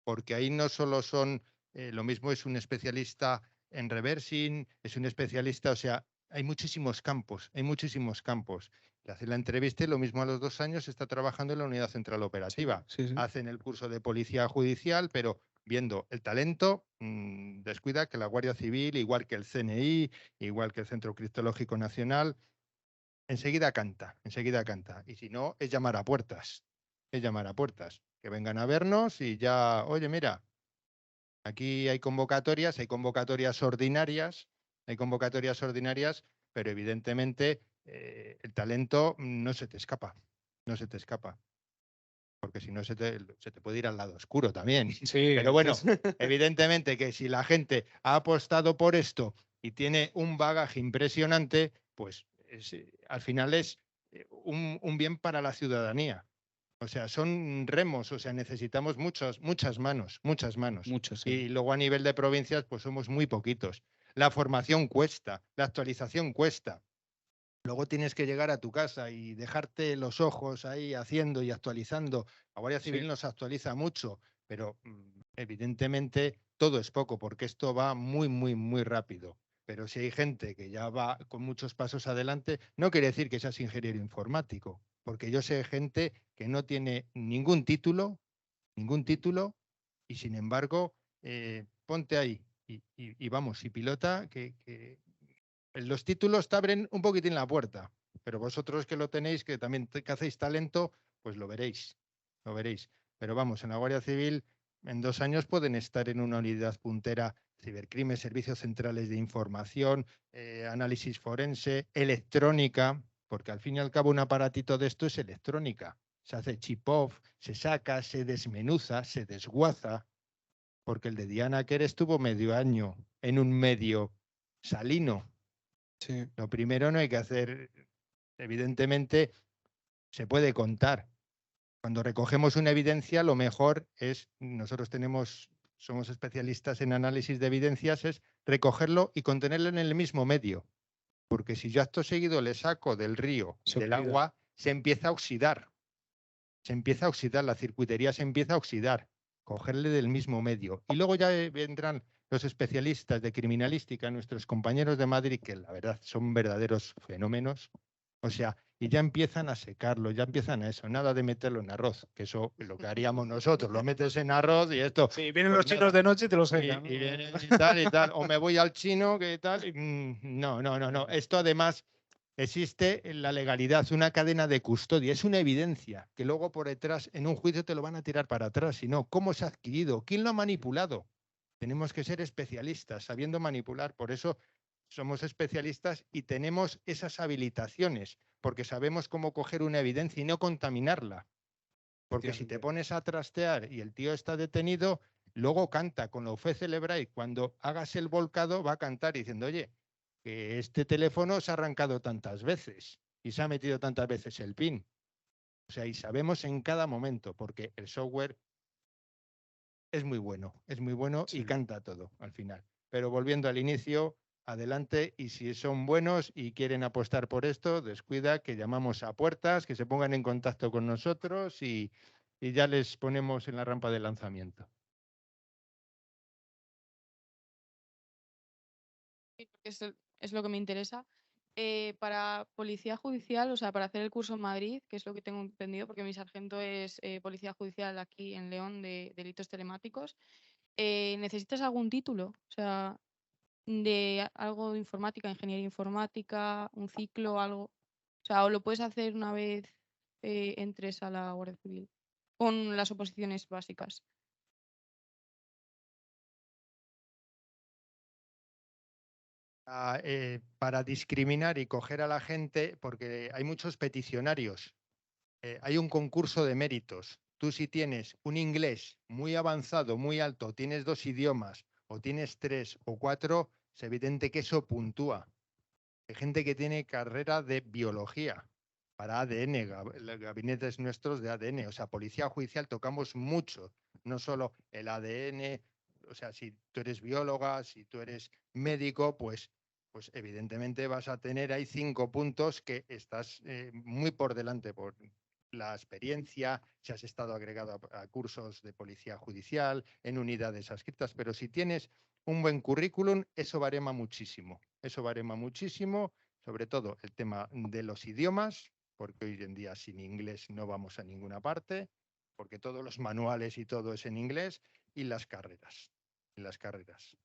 Speaker 11: Porque ahí no solo son, lo mismo es un especialista en reversing, es un especialista, o sea, hay muchísimos campos, hay muchísimos campos. Le hacen la entrevista y lo mismo a los 2 años está trabajando en la Unidad Central Operativa. Hacen el curso de Policía Judicial, pero viendo el talento, descuida que la Guardia Civil, igual que el CNI, igual que el Centro Criptológico Nacional, enseguida canta, enseguida canta. Y si no, es llamar a puertas, es llamar a puertas. Que vengan a vernos y ya, oye, mira, aquí hay convocatorias ordinarias, pero evidentemente el talento no se te escapa, no se te escapa. Porque si no se te puede ir al lado oscuro también.
Speaker 9: Sí,
Speaker 11: Pero bueno, evidentemente que si la gente ha apostado por esto y tiene un bagaje impresionante, pues al final es un bien para la ciudadanía. O sea, son remos, o sea, necesitamos muchas manos, muchas manos.
Speaker 9: Muchos, sí.
Speaker 11: Y luego a nivel de provincias, pues somos muy poquitos. La formación cuesta, la actualización cuesta. Luego tienes que llegar a tu casa y dejarte los ojos ahí haciendo y actualizando. La Guardia Civil nos actualiza mucho, pero evidentemente todo es poco porque esto va muy, muy, muy rápido. Pero si hay gente que ya va con muchos pasos adelante, no quiere decir que seas ingeniero informático, porque yo sé gente que no tiene ningún título, y sin embargo, ponte ahí y vamos, y pilota que los títulos te abren un poquitín la puerta, pero vosotros que lo tenéis, que también que hacéis talento, pues lo veréis, lo veréis. Pero vamos, en la Guardia Civil en 2 años pueden estar en una unidad puntera, cibercrimen, servicios centrales de información, análisis forense, electrónica, porque al fin y al cabo un aparatito de esto es electrónica. Se hace chip-off, se saca, se desmenuza, se desguaza, porque el de Diana Kerr estuvo medio año en un medio salino.
Speaker 9: Sí.
Speaker 11: Lo primero no hay que hacer, evidentemente, se puede contar. Cuando recogemos una evidencia, lo mejor es, nosotros somos especialistas en análisis de evidencias, es recogerlo y contenerlo en el mismo medio. Porque si yo acto seguido le saco del río, del agua, se empieza a oxidar. Se empieza a oxidar, la circuitería se empieza a oxidar. Cogerle del mismo medio. Y luego ya vendrán los especialistas de criminalística, nuestros compañeros de Madrid, que la verdad son verdaderos fenómenos. O sea, y ya empiezan a secarlo, ya empiezan a eso, nada de meterlo en arroz, que eso es lo que haríamos nosotros, lo metes en arroz y esto.
Speaker 9: Sí, vienen
Speaker 11: pues
Speaker 9: los chinos
Speaker 11: nada.
Speaker 9: de noche y te lo secan.
Speaker 11: Y tal, o me voy al chino, que tal. No. Esto además existe en la legalidad, una cadena de custodia, es una evidencia que luego por detrás en un juicio te lo van a tirar para atrás, sino cómo se ha adquirido, quién lo ha manipulado. Tenemos que ser especialistas, sabiendo manipular, por eso somos especialistas y tenemos esas habilitaciones, porque sabemos cómo coger una evidencia y no contaminarla. Porque si te pones a trastear y el tío está detenido, luego canta con la UFE Celebrate. Cuando hagas el volcado va a cantar diciendo, oye, que este teléfono se ha arrancado tantas veces y se ha metido tantas veces el PIN. O sea, y sabemos en cada momento, porque el software es muy bueno y canta todo al final. Pero volviendo al inicio, adelante, y si son buenos y quieren apostar por esto, descuida que llamamos a puertas, que se pongan en contacto con nosotros y ya les ponemos en la rampa de lanzamiento.
Speaker 16: Sí, porque es lo que me interesa. Para policía judicial, o sea, para hacer el curso en Madrid, que es lo que tengo entendido, porque mi sargento es policía judicial aquí en León de delitos telemáticos, ¿necesitas algún título? O sea, de algo de informática, ingeniería informática, un ciclo, algo. O sea, o lo puedes hacer una vez entres a la Guardia Civil con las oposiciones básicas.
Speaker 11: Para discriminar y coger a la gente, porque hay muchos peticionarios. Hay un concurso de méritos. Tú si tienes un inglés muy avanzado, muy alto, tienes 2 idiomas o tienes 3 o 4, es evidente que eso puntúa. Hay gente que tiene carrera de biología para ADN, gabinetes nuestros de ADN, o sea, policía judicial tocamos mucho, no solo el ADN, o sea, si tú eres bióloga, si tú eres médico, pues evidentemente vas a tener ahí 5 puntos que estás muy por delante por la experiencia, si has estado agregado a cursos de policía judicial, en unidades adscritas, pero si tienes un buen currículum, eso barema muchísimo. Eso barema muchísimo, sobre todo el tema de los idiomas, porque hoy en día sin inglés no vamos a ninguna parte, porque todos los manuales y todo es en inglés, y las carreras. Y las carreras.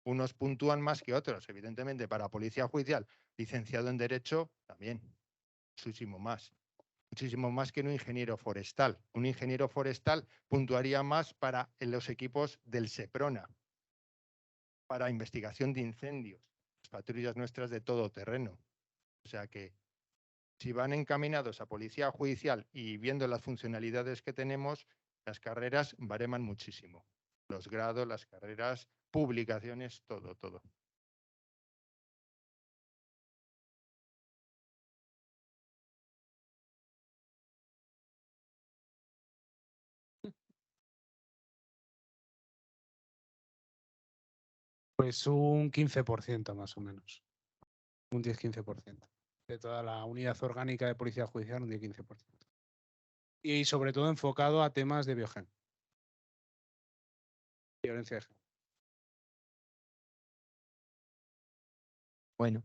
Speaker 11: Unos puntúan más que otros, evidentemente, para policía judicial, licenciado en Derecho, también, muchísimo más. Muchísimo más que un ingeniero forestal. Un ingeniero forestal puntuaría más para los equipos del SEPRONA, para investigación de incendios, las patrullas nuestras de todo terreno. O sea que si van encaminados a policía judicial y viendo las funcionalidades que tenemos, las carreras bareman muchísimo. Los grados, las carreras, publicaciones, todo, todo.
Speaker 9: Pues un 15% más o menos. Un 10-15%. De toda la unidad orgánica de policía judicial, un 10-15%. Y sobre todo enfocado a temas de biogen. Violencia de género.
Speaker 8: Bueno,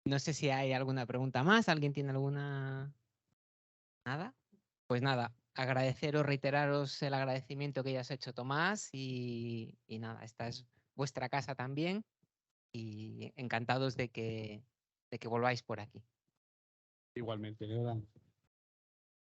Speaker 8: no sé si hay alguna pregunta más. ¿Alguien tiene alguna? ¿Nada? Pues nada, agradeceros, reiteraros el agradecimiento que ya has hecho, Tomás, y nada, esta es vuestra casa también y encantados de que volváis por aquí.
Speaker 9: Igualmente, de verdad.